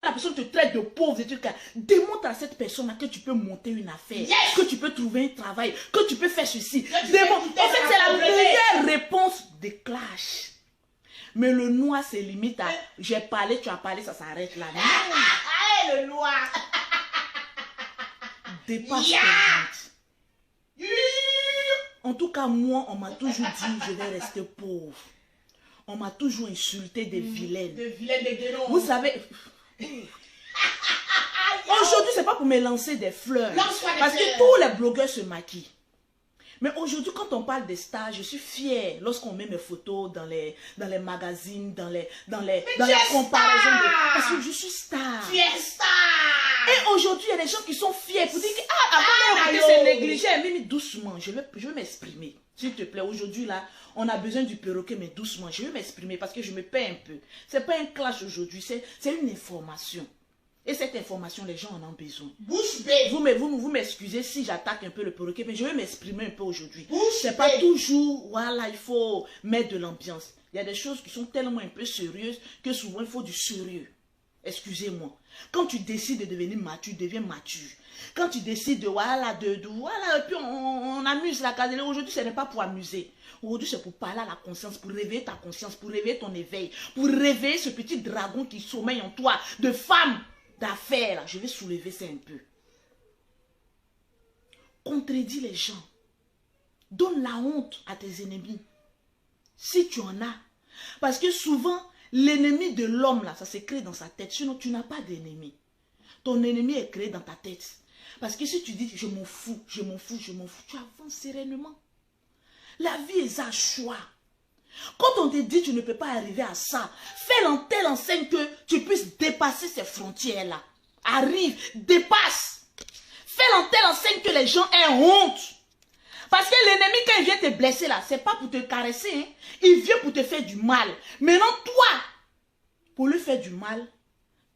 la personne te traite de pauvre, des trucs, démontre à cette personne que tu peux monter une affaire, Yes. que tu peux trouver un travail, que tu peux faire ceci. Que tu Démontre. peux En fait, quitter c'est la la meilleure réponse des clashs. Mais le noir, c'est limite à j'ai parlé, tu as parlé, ça s'arrête là. Non. Ah, le noir. Dépasse Yeah. tes limites. En tout cas, moi, on m'a toujours dit je vais rester pauvre. On m'a toujours insulté des vilaines. De vilaines, des guénons. Vous savez, aujourd'hui, c'est pas pour me lancer des fleurs. Lance-toi des Parce que fleurs. tous les blogueurs se maquillent. Mais aujourd'hui, quand on parle des stars, je suis fière lorsqu'on met mes photos dans les magazines, dans la comparaison. Parce que je suis star. Fiesta. Et aujourd'hui, il y a des gens qui sont fiers pour dire que avant de yo. c'est négligé. Mais doucement, je vais m'exprimer. S'il te plaît, aujourd'hui là, on a besoin du perroquet, mais doucement. Je vais m'exprimer parce que je me paie un peu. C'est pas un clash aujourd'hui, c'est une information. Et cette information, les gens en ont besoin. Bouche bée. Vous m'excusez si j'attaque un peu le perroquet, mais je vais m'exprimer un peu aujourd'hui. Bouche C'est pas bée. toujours, voilà, il faut mettre de l'ambiance. Il y a des choses qui sont tellement un peu sérieuses que souvent il faut du sérieux. Excusez-moi. Quand tu décides de devenir mature, deviens mature. Quand tu décides de voilà, voilà, et puis on amuse la case. Aujourd'hui, ce n'est pas pour amuser. Aujourd'hui, c'est pour parler à la conscience, pour réveiller ta conscience, pour réveiller ton éveil, pour réveiller ce petit dragon qui sommeille en toi, de femme d'affaires. Je vais soulever ça un peu. Contredis les gens. Donne la honte à tes ennemis. Si tu en as. Parce que souvent, l'ennemi de l'homme, là, ça se crée dans sa tête. Sinon, tu n'as pas d'ennemi. Ton ennemi est créé dans ta tête. Parce que si tu dis, je m'en fous, je m'en fous, je m'en fous, tu avances sereinement. La vie est un choix. Quand on te dit, tu ne peux pas arriver à ça, fais en telle enseigne que tu puisses dépasser ces frontières-là. Arrive, dépasse. Fais en telle enseigne que les gens aient honte. Parce que l'ennemi, quand il vient te blesser là, c'est pas pour te caresser, hein. Il vient pour te faire du mal. Maintenant, toi, pour lui faire du mal,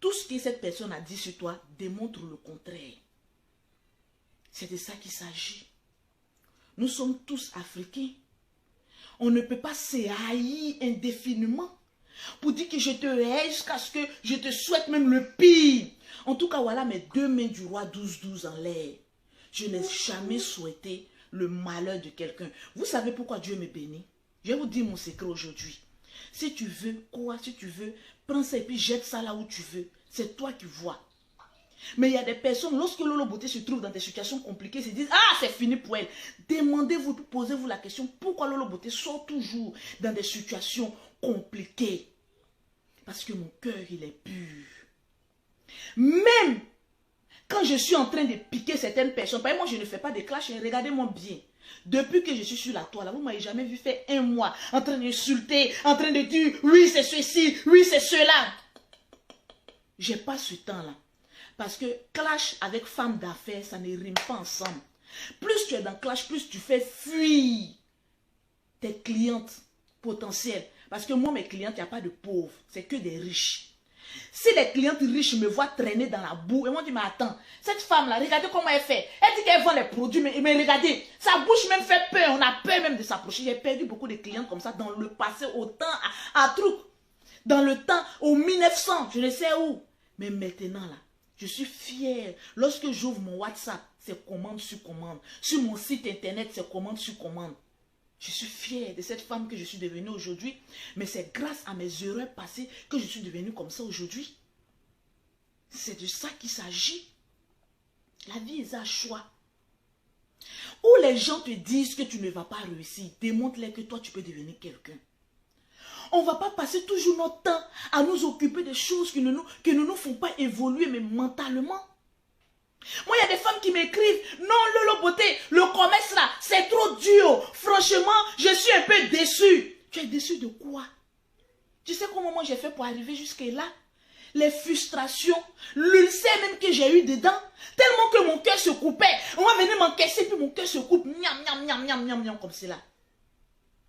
tout ce que cette personne a dit sur toi démontre le contraire. C'est de ça qu'il s'agit. Nous sommes tous africains. On ne peut pas se haïr indéfiniment pour dire que je te hais jusqu'à ce que je te souhaite même le pire. En tout cas, voilà mes deux mains du roi 12-12 en l'air. Je n'ai jamais souhaité le malheur de quelqu'un. Vous savez pourquoi Dieu me bénit? Je vais vous dire mon secret aujourd'hui. Si tu veux quoi, si tu veux, prends ça et puis jette ça là où tu veux. C'est toi qui vois. Mais il y a des personnes, lorsque Lolo Beauté se trouve dans des situations compliquées, se disent, ah, c'est fini pour elle. Demandez-vous, posez-vous la question, pourquoi Lolo Beauté sort toujours dans des situations compliquées? Parce que mon cœur, il est pur. Même quand je suis en train de piquer certaines personnes, par exemple, moi, je ne fais pas de clash, regardez-moi bien. Depuis que je suis sur la toile, vous ne m'avez jamais vu faire un mois en train d'insulter, en train de dire, oui, c'est ceci, oui, c'est cela. Je n'ai pas ce temps-là. Parce que clash avec femme d'affaires, ça ne rime pas ensemble. Plus tu es dans clash, plus tu fais fuir tes clientes potentielles. Parce que moi, mes clientes, il n'y a pas de pauvres. C'est que des riches. Si les clientes riches me voient traîner dans la boue, et moi, je dis, mais attends, cette femme-là, regardez comment elle fait. Elle dit qu'elle vend les produits, mais regardez, sa bouche même fait peur. On a peur même de s'approcher. J'ai perdu beaucoup de clientes comme ça dans le passé, au temps, à truc. Dans le temps, au 1900, je ne sais où. Mais maintenant, là, je suis fière. Lorsque j'ouvre mon WhatsApp, c'est commande sur commande. Sur mon site internet, c'est commande sur commande. Je suis fière de cette femme que je suis devenue aujourd'hui. Mais c'est grâce à mes erreurs passées que je suis devenue comme ça aujourd'hui. C'est de ça qu'il s'agit. La vie est un choix. Où les gens te disent que tu ne vas pas réussir, démontre-les que toi tu peux devenir quelqu'un. On ne va pas passer toujours notre temps à nous occuper des choses qui ne nous font pas évoluer, mais mentalement. Moi, il y a des femmes qui m'écrivent, non, Lolo Beauté, le commerce là, c'est trop dur. Franchement, je suis un peu déçue. Tu es déçue de quoi? Tu sais comment moi j'ai fait pour arriver jusque là? Les frustrations, l'ulcère même que j'ai eu dedans, tellement que mon cœur se coupait. On va venir m'encaisser, puis mon cœur se coupe, miam, miam, miam, miam, miam, miam, comme cela.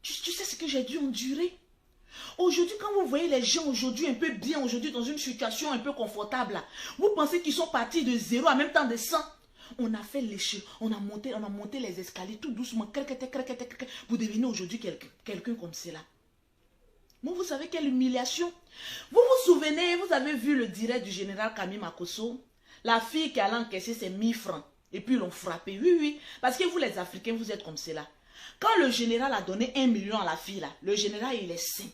Tu sais ce que j'ai dû endurer? Aujourd'hui, quand vous voyez les gens aujourd'hui un peu bien, aujourd'hui dans une situation un peu confortable, là, vous pensez qu'ils sont partis de 0 en même temps de 100. On a fait l'échelle, on a monté les escaliers tout doucement, pour devenir aujourd'hui quelqu'un comme cela. Moi, vous savez quelle humiliation. Vous vous souvenez, vous avez vu le direct du général Camille Makosso, la fille qui allait encaisser ses 1000 francs. Et puis ils l'ont frappé. Oui, oui. Parce que vous les Africains, vous êtes comme cela. Quand le général a donné 1 million à la fille là, le général il est sain.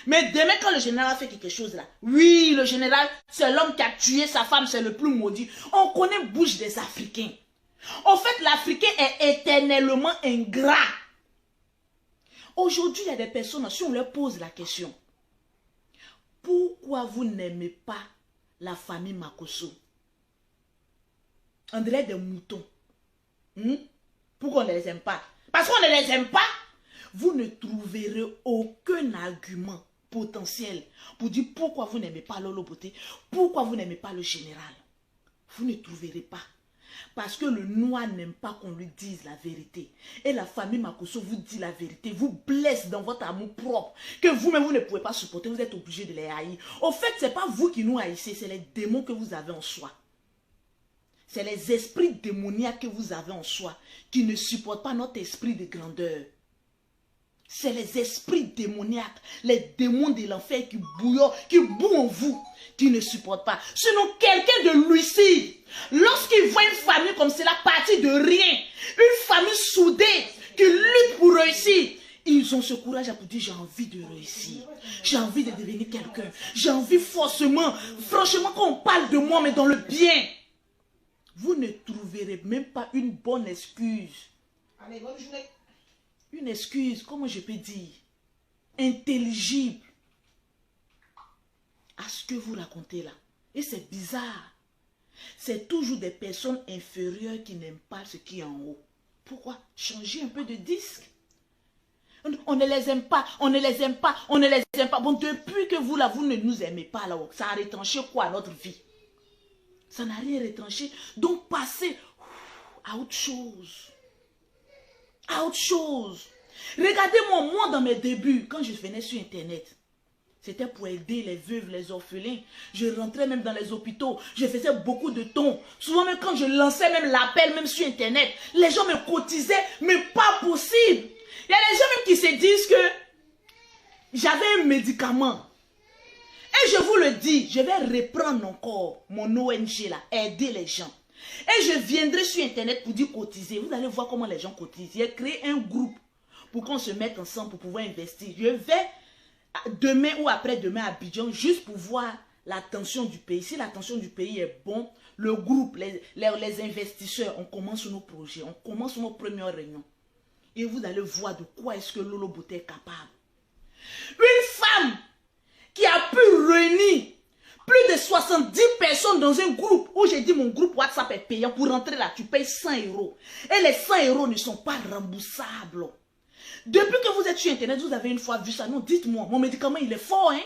Mais demain quand le général a fait quelque chose là, oui, le général, c'est l'homme qui a tué sa femme, c'est le plus maudit. On connaît bouche des Africains. En fait, l'Africain est éternellement ingrat. Aujourd'hui, il y a des personnes, si on leur pose la question, pourquoi vous n'aimez pas la famille Makosso? On dirait des moutons. Pourquoi on ne les aime pas? Parce qu'on ne les aime pas. Vous ne trouverez aucun argument potentiel pour dire pourquoi vous n'aimez pas Lolo Beauté, pourquoi vous n'aimez pas le général. Vous ne trouverez pas. Parce que le noir n'aime pas qu'on lui dise la vérité. Et la famille Makosso vous dit la vérité, vous blesse dans votre amour propre, que vous-même vous ne pouvez pas supporter, vous êtes obligé de les haïr. Au fait, ce n'est pas vous qui nous haïssez, c'est les démons que vous avez en soi. C'est les esprits démoniaques que vous avez en soi qui ne supportent pas notre esprit de grandeur. C'est les esprits démoniaques, les démons de l'enfer qui bouent en vous, qui ne supportent pas. Sinon, quelqu'un de lucide, lorsqu'il voit une famille comme cela partir de rien, une famille soudée qui lutte pour réussir, ils ont ce courage à vous dire j'ai envie de réussir, j'ai envie de devenir quelqu'un, j'ai envie forcément, franchement quand on parle de moi mais dans le bien. Vous ne trouverez même pas une bonne excuse. Allez, bonne journée. Une excuse, comment je peux dire, intelligible à ce que vous racontez là. Et c'est bizarre. C'est toujours des personnes inférieures qui n'aiment pas ce qui est en haut. Pourquoi? Changer un peu de disque. On ne les aime pas, on ne les aime pas, on ne les aime pas. Bon, depuis que vous là, vous ne nous aimez pas là, ça a retranché quoi notre vie? Ça n'a rien retranché. Donc passez à autre chose. À autre chose. Regardez-moi, moi dans mes débuts, quand je venais sur Internet, c'était pour aider les veuves, les orphelins. Je rentrais même dans les hôpitaux. Je faisais beaucoup de tons. Souvent même quand je lançais même l'appel, même sur Internet, les gens me cotisaient, mais pas possible. Il y a des gens même qui se disent que j'avais un médicament. Et je vous le dis, je vais reprendre encore mon ONG là, aider les gens. Et je viendrai sur Internet pour dire cotiser. Vous allez voir comment les gens cotisent. J'ai créé un groupe pour qu'on se mette ensemble pour pouvoir investir. Je vais demain ou après-demain à Abidjan juste pour voir la tension du pays. Si la tension du pays est bonne, le groupe, les investisseurs, on commence nos projets, on commence nos premières réunions. Et vous allez voir de quoi est-ce que Lolo Beauté est capable. Une femme qui a pu réunir plus de 70 personnes dans un groupe où j'ai dit mon groupe WhatsApp est payant. Pour rentrer là, tu payes 100 €. Et les 100 € ne sont pas remboursables. Depuis que vous êtes sur Internet, vous avez une fois vu ça. Non, dites-moi, mon médicament il est fort, hein.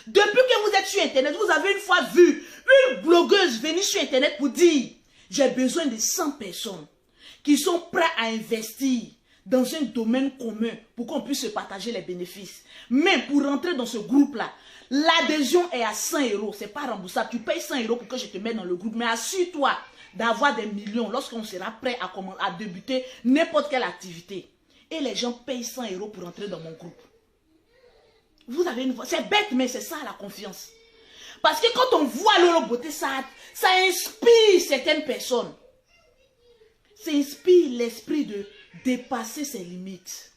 Depuis que vous êtes sur Internet, vous avez une fois vu une blogueuse venir sur Internet pour dire j'ai besoin de 100 personnes qui sont prêtes à investir dans un domaine commun pour qu'on puisse se partager les bénéfices. Mais pour rentrer dans ce groupe-là, l'adhésion est à 100 €. Ce n'est pas remboursable. Tu payes 100 € pour que je te mette dans le groupe. Mais assure-toi d'avoir des millions lorsqu'on sera prêt à débuter n'importe quelle activité. Et les gens payent 100 € pour entrer dans mon groupe. Vous avez une voix. C'est bête, mais c'est ça la confiance. Parce que quand on voit Lolo Beauté, ça inspire certaines personnes. Ça inspire l'esprit de dépasser ses limites.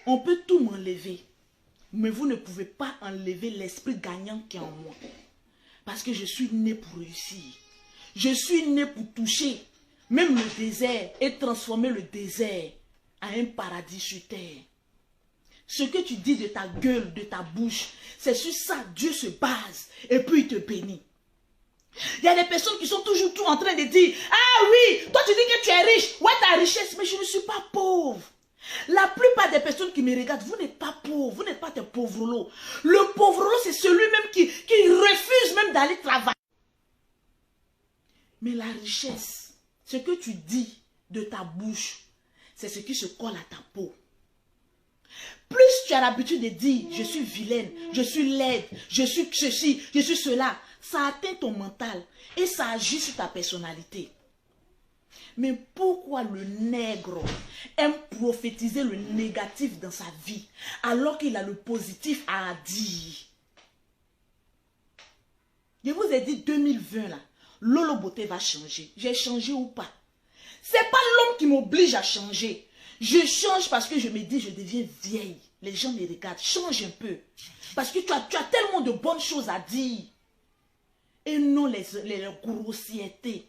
On peut tout m'enlever. Mais vous ne pouvez pas enlever l'esprit gagnant qui est en moi. Parce que je suis né pour réussir. Je suis né pour toucher même le désert et transformer le désert en un paradis sur terre. Ce que tu dis de ta gueule, de ta bouche, c'est sur ça Dieu se base et puis il te bénit. Il y a des personnes qui sont toujours tout en train de dire « Ah oui, toi tu dis que tu es riche, ouais ta richesse, mais je ne suis pas pauvre. » La plupart des personnes qui me regardent, vous n'êtes pas pauvres, vous n'êtes pas des pauvres. Le pauvre, c'est celui-même qui refuse même d'aller travailler. Mais la richesse, ce que tu dis de ta bouche, c'est ce qui se colle à ta peau. Plus tu as l'habitude de dire, je suis vilaine, je suis laide, je suis ceci, je suis cela, ça atteint ton mental et ça agit sur ta personnalité. Mais pourquoi le nègre aime prophétiser le négatif dans sa vie alors qu'il a le positif à dire? Je vous ai dit 2020 là, Lolo Beauté va changer. J'ai changé ou pas? C'est pas l'homme qui m'oblige à changer. Je change parce que je me dis je deviens vieille. Les gens me regardent. Change un peu. Parce que tu as tellement de bonnes choses à dire. Et non les grossièretés.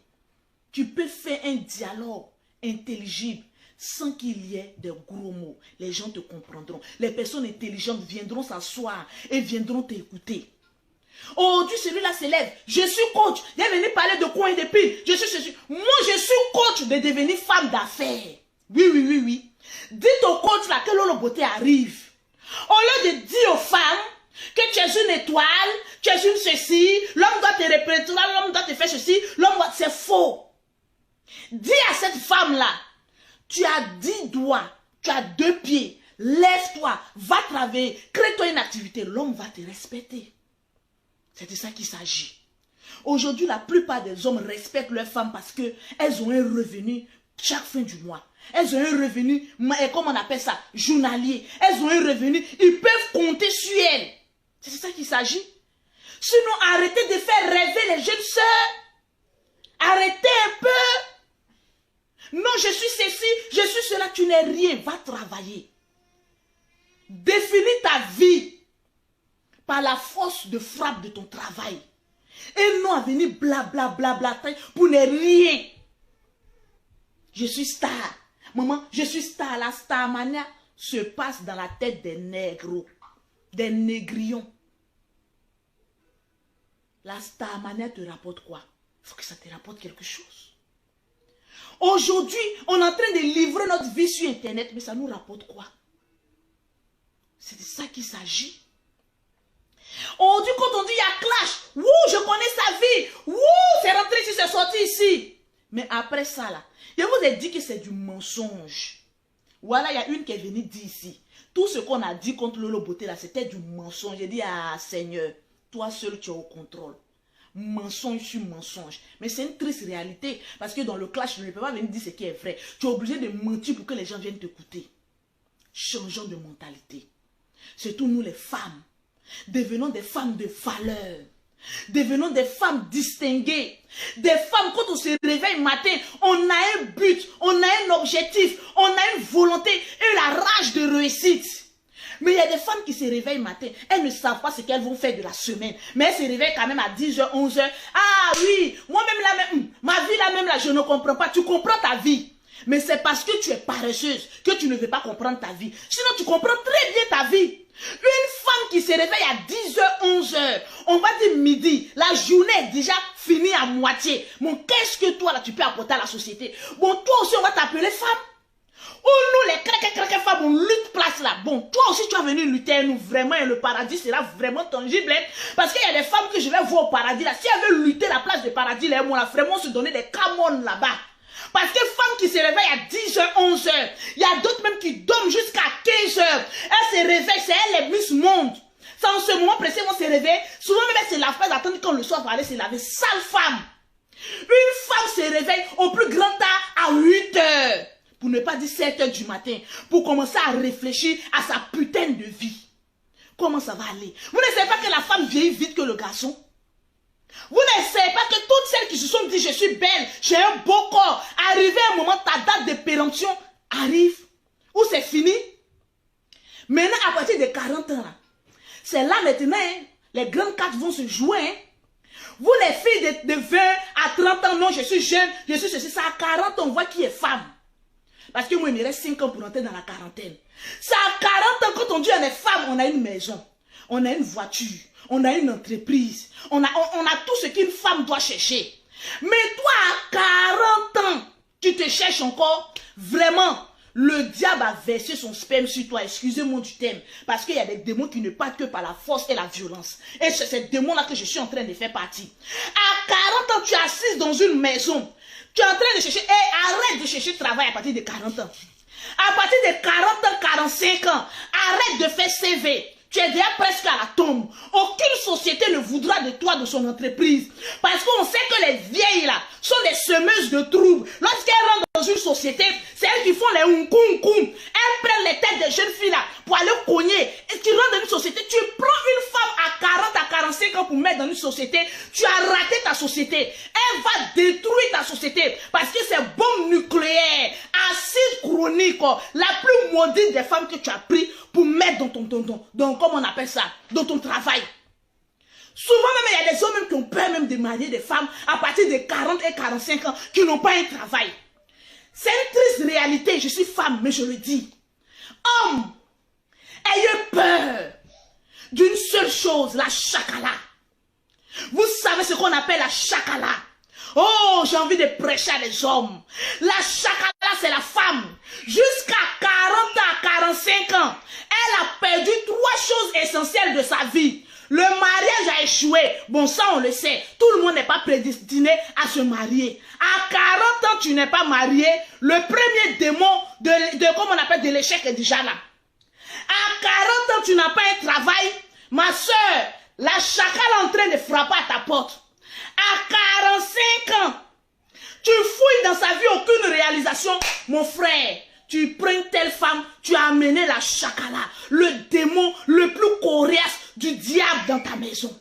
Tu peux faire un dialogue intelligible sans qu'il y ait de gros mots. Les gens te comprendront. Les personnes intelligentes viendront s'asseoir et viendront t'écouter. Aujourd'hui, celui-là se lève. Je suis coach. Il est venu parler de coin et de pile. Moi, je suis coach de devenir femme d'affaires. Oui. Dites au coach là que Lolo Beauté arrive. Au lieu de dire aux femmes que tu es une étoile, tu es une ceci, l'homme doit te représenter, l'homme doit te faire ceci, c'est faux. Dis à cette femme-là, tu as 10 doigts, tu as 2 pieds, lève-toi, va travailler, crée-toi une activité, l'homme va te respecter. C'est de ça qu'il s'agit. Aujourd'hui, la plupart des hommes respectent leurs femmes parce qu'elles ont un revenu chaque fin du mois. Elles ont un revenu, comment on appelle ça, journalier. Elles ont un revenu, ils peuvent compter sur elles. C'est de ça qu'il s'agit. Sinon, arrêtez de faire rêver les jeunes sœurs. Arrêtez un peu. Non, je suis ceci, je suis cela, tu n'es rien. Va travailler. Définis ta vie par la force de frappe de ton travail. Et non à venir blablabla pour ne rien. Je suis star. Maman, je suis star. La starmania se passe dans la tête des négros, des négrillons. La starmania te rapporte quoi? Il faut que ça te rapporte quelque chose. Aujourd'hui, on est en train de livrer notre vie sur Internet, mais ça nous rapporte quoi? C'est de ça qu'il s'agit. Aujourd'hui, quand on dit il y a clash, wouh, je connais sa vie, wouh, c'est rentré ici, c'est sorti ici. Mais après ça, là, je vous ai dit que c'est du mensonge. Voilà, il y a une qui est venue dire ici. Tout ce qu'on a dit contre Lolo Beauté, là, c'était du mensonge. J'ai dit, ah Seigneur, toi seul, tu es au contrôle. Mensonge sur mensonge. Mais c'est une triste réalité. Parce que dans le clash, je ne peux pas venir dire ce qui est vrai. Tu es obligé de mentir pour que les gens viennent t'écouter. Changeons de mentalité. Surtout nous les femmes. Devenons des femmes de valeur. Devenons des femmes distinguées. Des femmes, quand on se réveille matin, on a un but, on a un objectif, on a une volonté et la rage de réussite. Mais il y a des femmes qui se réveillent matin, elles ne savent pas ce qu'elles vont faire de la semaine. Mais elles se réveillent quand même à 10h, 11h. Ah oui, moi-même là, ma vie là même là, je ne comprends pas. Tu comprends ta vie. Mais c'est parce que tu es paresseuse que tu ne veux pas comprendre ta vie. Sinon, tu comprends très bien ta vie. Une femme qui se réveille à 10h, 11h, on va dire midi, la journée est déjà finie à moitié. Bon, qu'est-ce que toi là tu peux apporter à la société? Bon, toi aussi on va t'appeler femme. Ou nous les craquets femmes, on lutte place là. Bon, toi aussi tu vas venir lutter nous vraiment et le paradis sera vraiment tangible. Hein? Parce qu'il y a des femmes que je vais voir au paradis là. Si elles veulent lutter la place du paradis là, on va vraiment se donner des camons là-bas. Parce que femmes qui se réveillent à 10h, 11h, il y a d'autres même qui dorment jusqu'à 15h. Elles se réveillent, c'est elles les Miss Monde. C'est en ce moment précis, elles se réveillent. Souvent même elles se lavent pas, attendent quand le soir va aller se laver. Sale femme. Une femme se réveille au plus grand tard à 8h. Pour ne pas dire 7h du matin. Pour commencer à réfléchir à sa putain de vie. Comment ça va aller? Vous ne savez pas que la femme vieillit vite que le garçon? Vous ne savez pas que toutes celles qui se sont dit je suis belle, j'ai un beau corps, arrivé un moment, ta date de péremption arrive, ou c'est fini. Maintenant, à partir de 40 ans, c'est là maintenant, hein, les grandes cartes vont se jouer. Hein. Vous les filles de 20 à 30 ans, non, je suis jeune, je suis ceci, ça à 40 ans, on voit qui est femme. Parce que moi, il me reste 5 ans pour entrer dans la quarantaine. C'est à 40 ans, quand on dit on est femme, on a une maison, on a une voiture. On a une entreprise. On a tout ce qu'une femme doit chercher. Mais toi, à 40 ans, tu te cherches encore. Vraiment, le diable a versé son sperme sur toi. Excusez-moi du terme. Parce qu'il y a des démons qui ne partent que par la force et la violence. Et c'est ces démons-là que je suis en train de faire partie. À 40 ans, tu es assise dans une maison. Tu es en train de chercher. Arrête de chercher travail à partir de 40 ans. À partir de 40 ans, 45 ans, arrête de faire CV. tu es déjà presque à la tombe. Aucune société ne voudra de toi, de son entreprise. Parce qu'on sait que les vieilles là sont des semeuses de troubles. Lorsqu'elles rentrent dans une société, c'est elles qui font les unkum. Elles prennent les têtes des jeunes filles là pour aller cogner. Et tu rentres dans une société, tu prends une femme à 40 à 45 ans pour mettre dans une société, tu as raté ta société. Elle va détruire ta société parce que c'est bombe nucléaire, acide chronique, la plus maudite des femmes que tu as pris pour mettre dans comment on appelle ça, dans ton travail. Souvent même, il y a des hommes même qui ont peur même de marier des femmes à partir de 40 et 45 ans qui n'ont pas un travail. C'est une triste réalité, je suis femme, mais je le dis. Homme, ayez peur d'une seule chose, la chakala. Vous savez ce qu'on appelle la chakala. Oh, j'ai envie de prêcher à les hommes. La chakala, c'est la femme. Jusqu'à 40 à 45 ans, elle a perdu 3 choses essentielles de sa vie. Le mariage a échoué. Bon, ça, on le sait. Tout le monde n'est pas prédestiné à se marier. À 40 ans, tu n'es pas marié. Le premier démon comment on appelle, de l'échec est déjà là. À 40 ans, tu n'as pas un travail. Ma soeur, la chakala est en train de frapper à ta porte. À 45 ans, tu fouilles dans sa vie aucune réalisation. Mon frère, tu prends une telle femme, tu as amené la chakala, le démon le plus coriace du diable dans ta maison.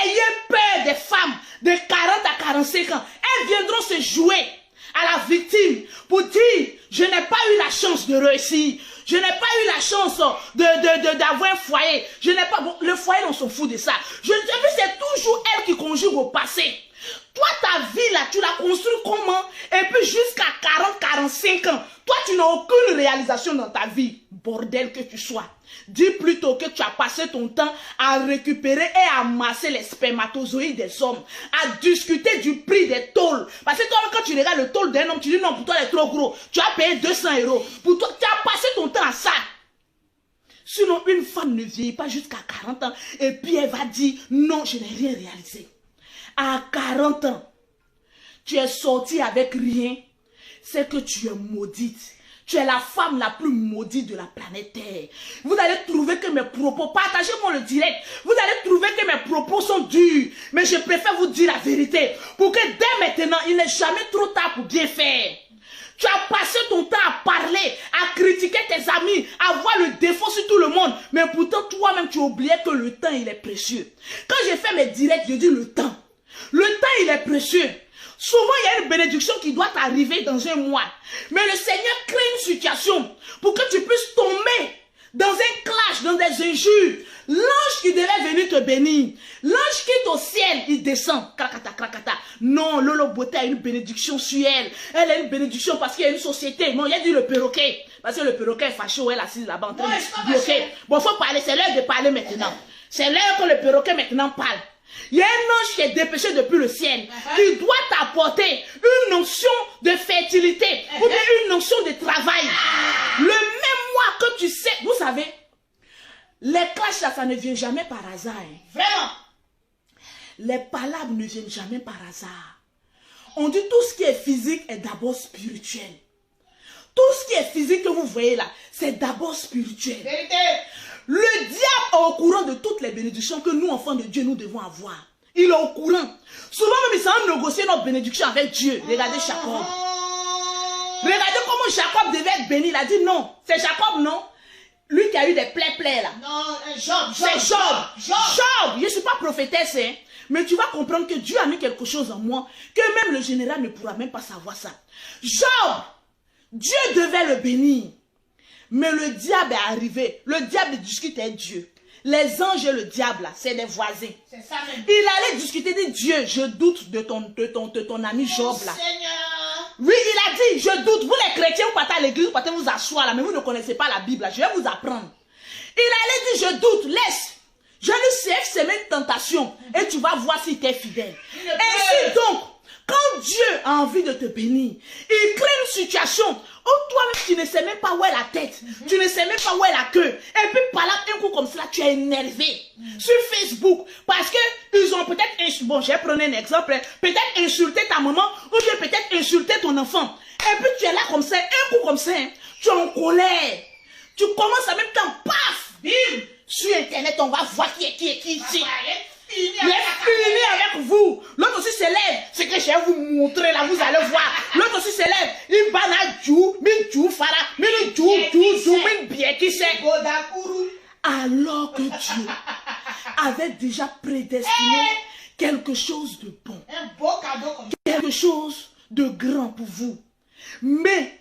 Ayez peur des femmes de 40 à 45 ans. Elles viendront se jouer à la victime pour dire, je n'ai pas eu la chance de réussir. Je n'ai pas eu la chance d'avoir un foyer. Je n'ai pas... Bon, le foyer, on s'en fout de ça. C'est toujours elle qui conjugue au passé. Toi, ta vie, là, tu l'as construite comment? Et puis jusqu'à 40-45 ans, toi, tu n'as aucune réalisation dans ta vie. Bordel que tu sois. Dis plutôt que tu as passé ton temps à récupérer et à amasser les spermatozoïdes des hommes, à discuter du prix des tôles. Parce que toi, quand tu regardes le tôle d'un homme, tu dis non, pour toi, il est trop gros. Tu as payé 200 €. Pour toi, tu as passé ton temps à ça. Sinon, une femme ne vieillit pas jusqu'à 40 ans et puis elle va dire non, je n'ai rien réalisé. À 40 ans, tu es sorti avec rien, c'est que tu es maudite. Tu es la femme la plus maudite de la planète Terre. Vous allez trouver que mes propos, partagez-moi le direct, vous allez trouver que mes propos sont durs. Mais je préfère vous dire la vérité. Pour que dès maintenant, il n'est jamais trop tard pour bien faire. Tu as passé ton temps à parler, à critiquer tes amis, à voir le défaut sur tout le monde. Mais pourtant, toi-même, tu oubliais que le temps, il est précieux. Quand j'ai fait mes directs, je dis le temps. Le temps, il est précieux. Souvent, il y a une bénédiction qui doit t'arriver dans un mois. Mais le Seigneur crée une situation pour que tu puisses tomber dans un clash, dans des injures. L'ange qui devait venir te bénir, l'ange qui est au ciel, il descend. Krakata, krakata. Non, Lolo Beauté a une bénédiction sur elle. Elle a une bénédiction parce qu'il y a une société. Non, il a dit le perroquet. Parce que le perroquet est fâché où elle est assise là-bas en train de bloquer. Bon, il faut parler, c'est l'heure de parler maintenant. C'est l'heure que le perroquet maintenant parle. Il y a un ange qui est dépêché depuis le ciel, qui doit t'apporter une notion de fertilité, ou bien une notion de travail. Le même mois que tu sais, vous savez, les clashs là, ça ne vient jamais par hasard. Hein. Vraiment. Les palabres ne viennent jamais par hasard. On dit tout ce qui est physique est d'abord spirituel. Tout ce qui est physique que vous voyez là, c'est d'abord spirituel. Vérité. Le diable est au courant de toutes les bénédictions que nous, enfants de Dieu, nous devons avoir. Il est au courant. Souvent même, il s'en négocier notre bénédiction avec Dieu. Regardez Jacob. Regardez comment Jacob devait être béni. Il a dit non. C'est Jacob, non? Lui qui a eu des plaies là. Non, Job. C'est Job. Je ne suis pas prophétesse, hein. Mais tu vas comprendre que Dieu a mis quelque chose en moi, que même le général ne pourra même pas savoir ça. Job, Dieu devait le bénir. Mais le diable est arrivé. Le diable discute avec Dieu. Les anges et le diable, là, c'est des voisins. C'est ça même. Il allait discuter, dit Dieu, je doute de ton ami Job, là. Seigneur. Oui, il a dit, je doute. Vous les chrétiens, vous partez à l'église, vous partez vous asseoir là, mais vous ne connaissez pas la Bible, là. Je vais vous apprendre. Il allait dire, je doute, laisse. Je lui sais que c'est une tentation. Et tu vas voir si tu es fidèle. Ainsi donc, quand Dieu a envie de te bénir, il crée une situation où toi-même tu ne sais même pas où est la tête, tu ne sais même pas où est la queue. Et puis par là, un coup comme cela, tu es énervé sur Facebook parce que ils ont peut-être, bon, je vais prendre un exemple, peut-être insulté ta maman ou bien peut-être insulté ton enfant. Et puis tu es là comme ça, un coup comme ça, hein, tu es en colère. Tu commences à même temps, paf, bim, Sur Internet, on va voir qui est ici. Il est Il est fini avec vous. L'autre aussi s'élève. Ce que je vais vous montrer là, vous allez voir. L'autre aussi s'élève. Il va na djou, min djou fara, min djou, min bien qui c'est. Godakuru. Alors que Dieu avait déjà prédestiné quelque chose de bon. Un beau cadeau comme ça. Quelque chose de grand pour vous. Mais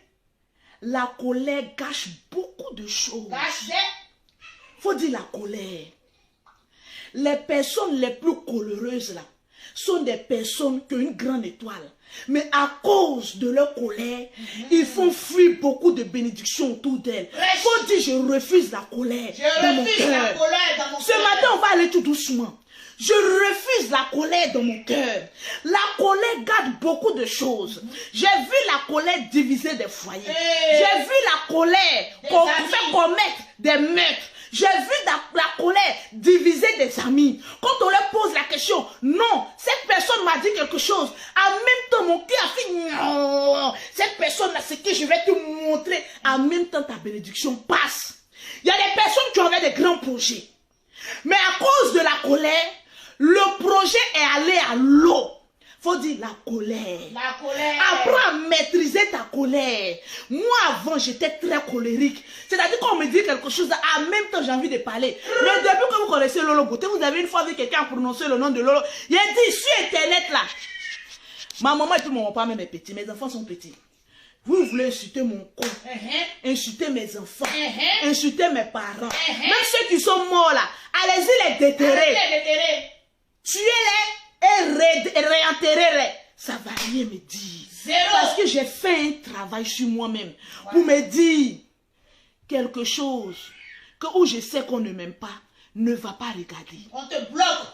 la colère gâche beaucoup de choses. Gâche. Faut dire la colère. Les personnes les plus coléreuses là sont des personnes qui ont une grande étoile. Mais à cause de leur colère, ils font fuir beaucoup de bénédictions autour d'elles. Faut dire je refuse la colère dans mon cœur. Ce matin, on va aller tout doucement. Je refuse la colère dans mon cœur. La colère garde beaucoup de choses. J'ai vu la colère diviser des foyers. J'ai vu la colère faire commettre des meurtres. J'ai vu la colère diviser des amis. Quand on leur pose la question, non, cette personne m'a dit quelque chose. En même temps, mon cœur a fait non. Cette personne-là, c'est que je vais te montrer. En même temps, ta bénédiction passe. Il y a des personnes qui avaient des grands projets. Mais à cause de la colère, le projet est allé à l'eau. Faut dire la colère. La colère. Apprends à maîtriser ta colère. Moi, avant, j'étais très colérique. C'est-à-dire qu'on me dit quelque chose, en même temps, j'ai envie de parler. Mais depuis que vous connaissez Lolo Beauté, vous avez une fois vu quelqu'un prononcer le nom de Lolo. Il a dit sur Internet, là. Ma maman et tout mon papa, même est petit. Mes enfants sont petits. Vous voulez insulter mon con, insulter mes enfants, insulter mes parents. Même ceux qui sont morts, là, allez-y les déterrer. Tuez-les et réenterrez-les. Ça va rien me dire. Zéro. Parce que j'ai fait un travail sur moi-même pour me dire quelque chose que où je sais qu'on ne m'aime pas, ne va pas regarder. On te bloque.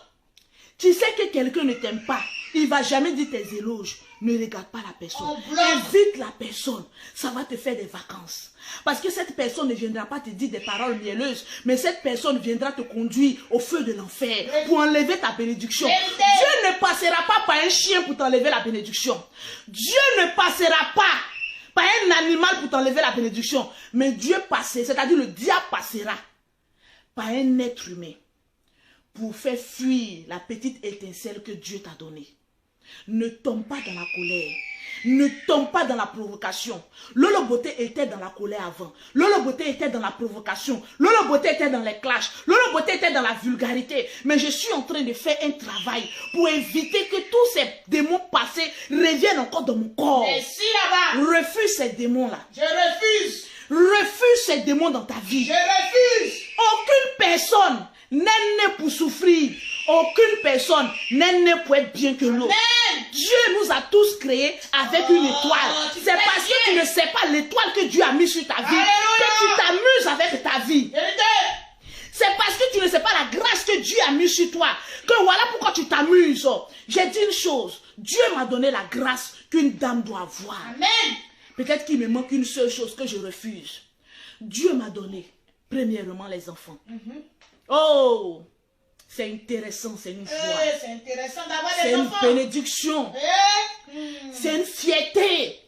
Tu sais que quelqu'un ne t'aime pas, il ne va jamais dire tes éloges. Ne regarde pas la personne. Évite la personne. Ça va te faire des vacances. Parce que cette personne ne viendra pas te dire des paroles mielleuses, mais cette personne viendra te conduire au feu de l'enfer pour enlever ta bénédiction. Dieu ne passera pas par un chien pour t'enlever la bénédiction. Dieu ne passera pas par un animal pour t'enlever la bénédiction. Mais Dieu passera, c'est-à-dire le diable passera par un être humain pour faire fuir la petite étincelle que Dieu t'a donnée. Ne tombe pas dans la colère. Ne tombe pas dans la provocation. Lolo Beauté était dans la colère avant. Lolo Beauté était dans la provocation. Lolo Beauté était dans les clashs. Lolo Beauté était dans la vulgarité. Mais je suis en train de faire un travail pour éviter que tous ces démons passés reviennent encore dans mon corps. Merci là-bas. Refuse ces démons-là. Je refuse. Refuse ces démons dans ta vie. Je refuse. Aucune personne n'est née pour souffrir. Aucune personne n'est née pour être bien que l'autre. Dieu nous a tous créés avec une étoile. C'est parce que tu ne sais pas l'étoile que Dieu a mis sur ta vie que tu t'amuses avec ta vie. C'est parce que tu ne sais pas la grâce que Dieu a mis sur toi que voilà pourquoi tu t'amuses. J'ai dit une chose. Dieu m'a donné la grâce qu'une dame doit avoir. Amen. Peut-être qu'il me manque une seule chose que je refuse. Dieu m'a donné, premièrement, les enfants. Oh, c'est intéressant, c'est une joie. C'est intéressant d'avoir C'est des une enfants. bénédiction. C'est une fierté.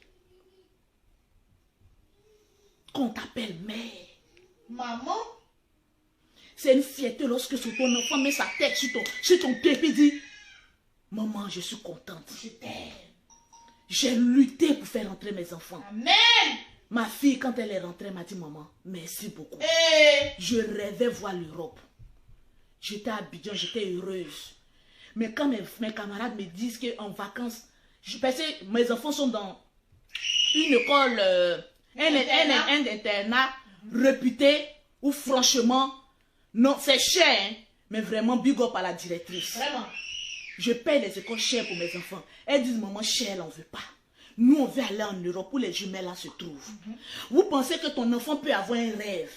Qu'on t'appelle mère. Maman. C'est une fierté lorsque ton enfant met sa tête sur ton pied et dit, maman, je suis contente. Je t'aime. J'ai lutté pour faire rentrer mes enfants. Amen. Ma fille, quand elle est rentrée, m'a dit, maman, merci beaucoup. Je rêvais voir l'Europe. J'étais à Abidjan, j'étais heureuse. Mais quand mes camarades me disent qu'en vacances, parce que mes enfants sont dans une école, un internat réputé, où franchement, non, c'est cher, hein, mais vraiment big up à la directrice. Vraiment. Je paye les écoles chères pour mes enfants. Elles disent, maman, cher, on ne veut pas. Nous, on veut aller en Europe où les jumelles là se trouvent. Vous pensez que ton enfant peut avoir un rêve.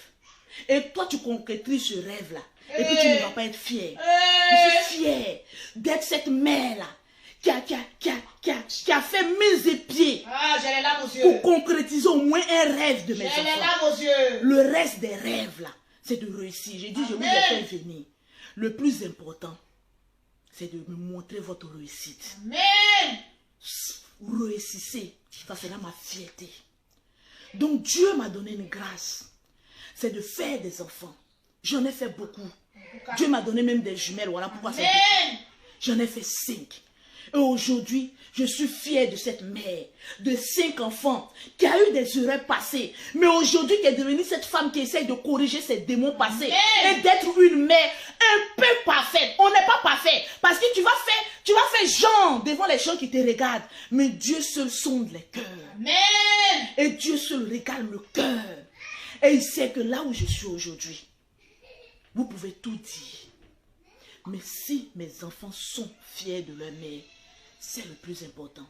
Et toi, tu concrétises ce rêve-là. Et puis, tu ne vas pas être fier. Je suis fière d'être cette mère-là qui a fait mes épieds J'ai les larmes aux yeux. pour concrétiser au moins un rêve de mes J'ai les enfants. larmes aux yeux. Le reste des rêves, là, c'est de réussir. J'ai dit, je vous ai fait venir. Le plus important, c'est de me montrer votre réussite. Amen. Vous réussissez, ça sera ma fierté. Donc Dieu m'a donné une grâce. C'est de faire des enfants J'en ai fait beaucoup. Dieu m'a donné même des jumelles. Voilà pourquoi c'est Amen. beaucoup. J'en ai fait 5. Et aujourd'hui, je suis fière de cette mère, de 5 enfants, qui a eu des erreurs passées, mais aujourd'hui qui est devenue cette femme qui essaye de corriger ses démons passés et d'être une mère un peu parfaite. On n'est pas parfait, parce que tu vas faire genre devant les gens qui te regardent, mais Dieu seul sonde les cœurs. Amen. Et Dieu seul regarde le cœur. Et il sait que là où je suis aujourd'hui, vous pouvez tout dire. Mais si mes enfants sont fiers de leur mère, c'est le plus important.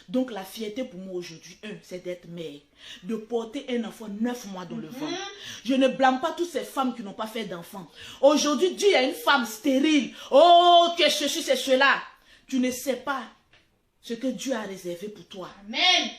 Donc la fierté pour moi aujourd'hui, c'est d'être mère. De porter un enfant 9 mois dans le ventre. Je ne blâme pas toutes ces femmes qui n'ont pas fait d'enfants. Aujourd'hui, Dieu a une femme stérile. Oh, que ceci, c'est cela. Tu ne sais pas ce que Dieu a réservé pour toi. Amen.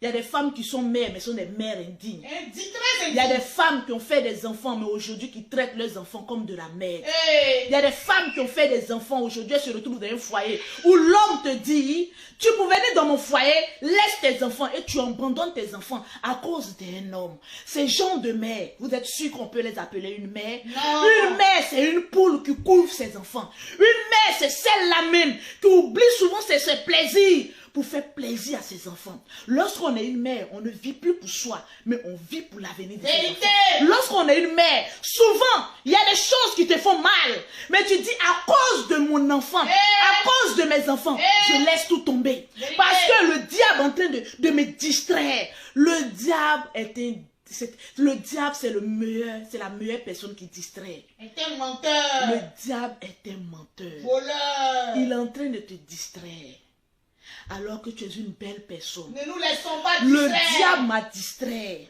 Il y a des femmes qui sont mères, mais sont des mères indignes. Dis très Il y a des femmes qui ont fait des enfants, mais aujourd'hui qui traitent leurs enfants comme de la merde. Hey. Il y a des femmes qui ont fait des enfants, aujourd'hui elles se retrouvent dans un foyer où l'homme te dit, tu peux venir dans mon foyer, laisse tes enfants et tu abandonnes tes enfants à cause d'un homme. Ces gens de mère, vous êtes sûr qu'on peut les appeler une mère? Non. Une mère, c'est une poule qui couvre ses enfants. Une mère, c'est celle-là même qui oublie souvent ses plaisirs pour faire plaisir à ses enfants. Lorsqu'on est une mère, on ne vit plus pour soi, mais on vit pour l'avenir de ses Vérité. enfants. Lorsqu'on est une mère, souvent, il y a des choses qui te font mal, mais tu dis, à cause de mon enfant, à cause de mes enfants, je laisse tout tomber. Vérité. Parce que le diable est en train de me distraire. Le diable le diable, c'est la meilleure personne qui distrait. Est un menteur. Le diable est un menteur. Voleur. Il est en train de te distraire. Alors que tu es une belle personne. Ne nous laissons pas Le distraire. diable m'a distrait.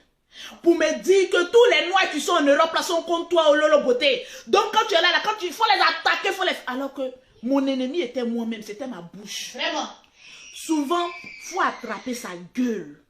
Pour me dire que tous les noirs qui sont en Europe là sont contre toi au Lolo Beauté. Donc quand tu es là, quand il faut les attaquer, alors que mon ennemi était moi-même, c'était ma bouche. Vraiment. Souvent, il faut attraper sa gueule.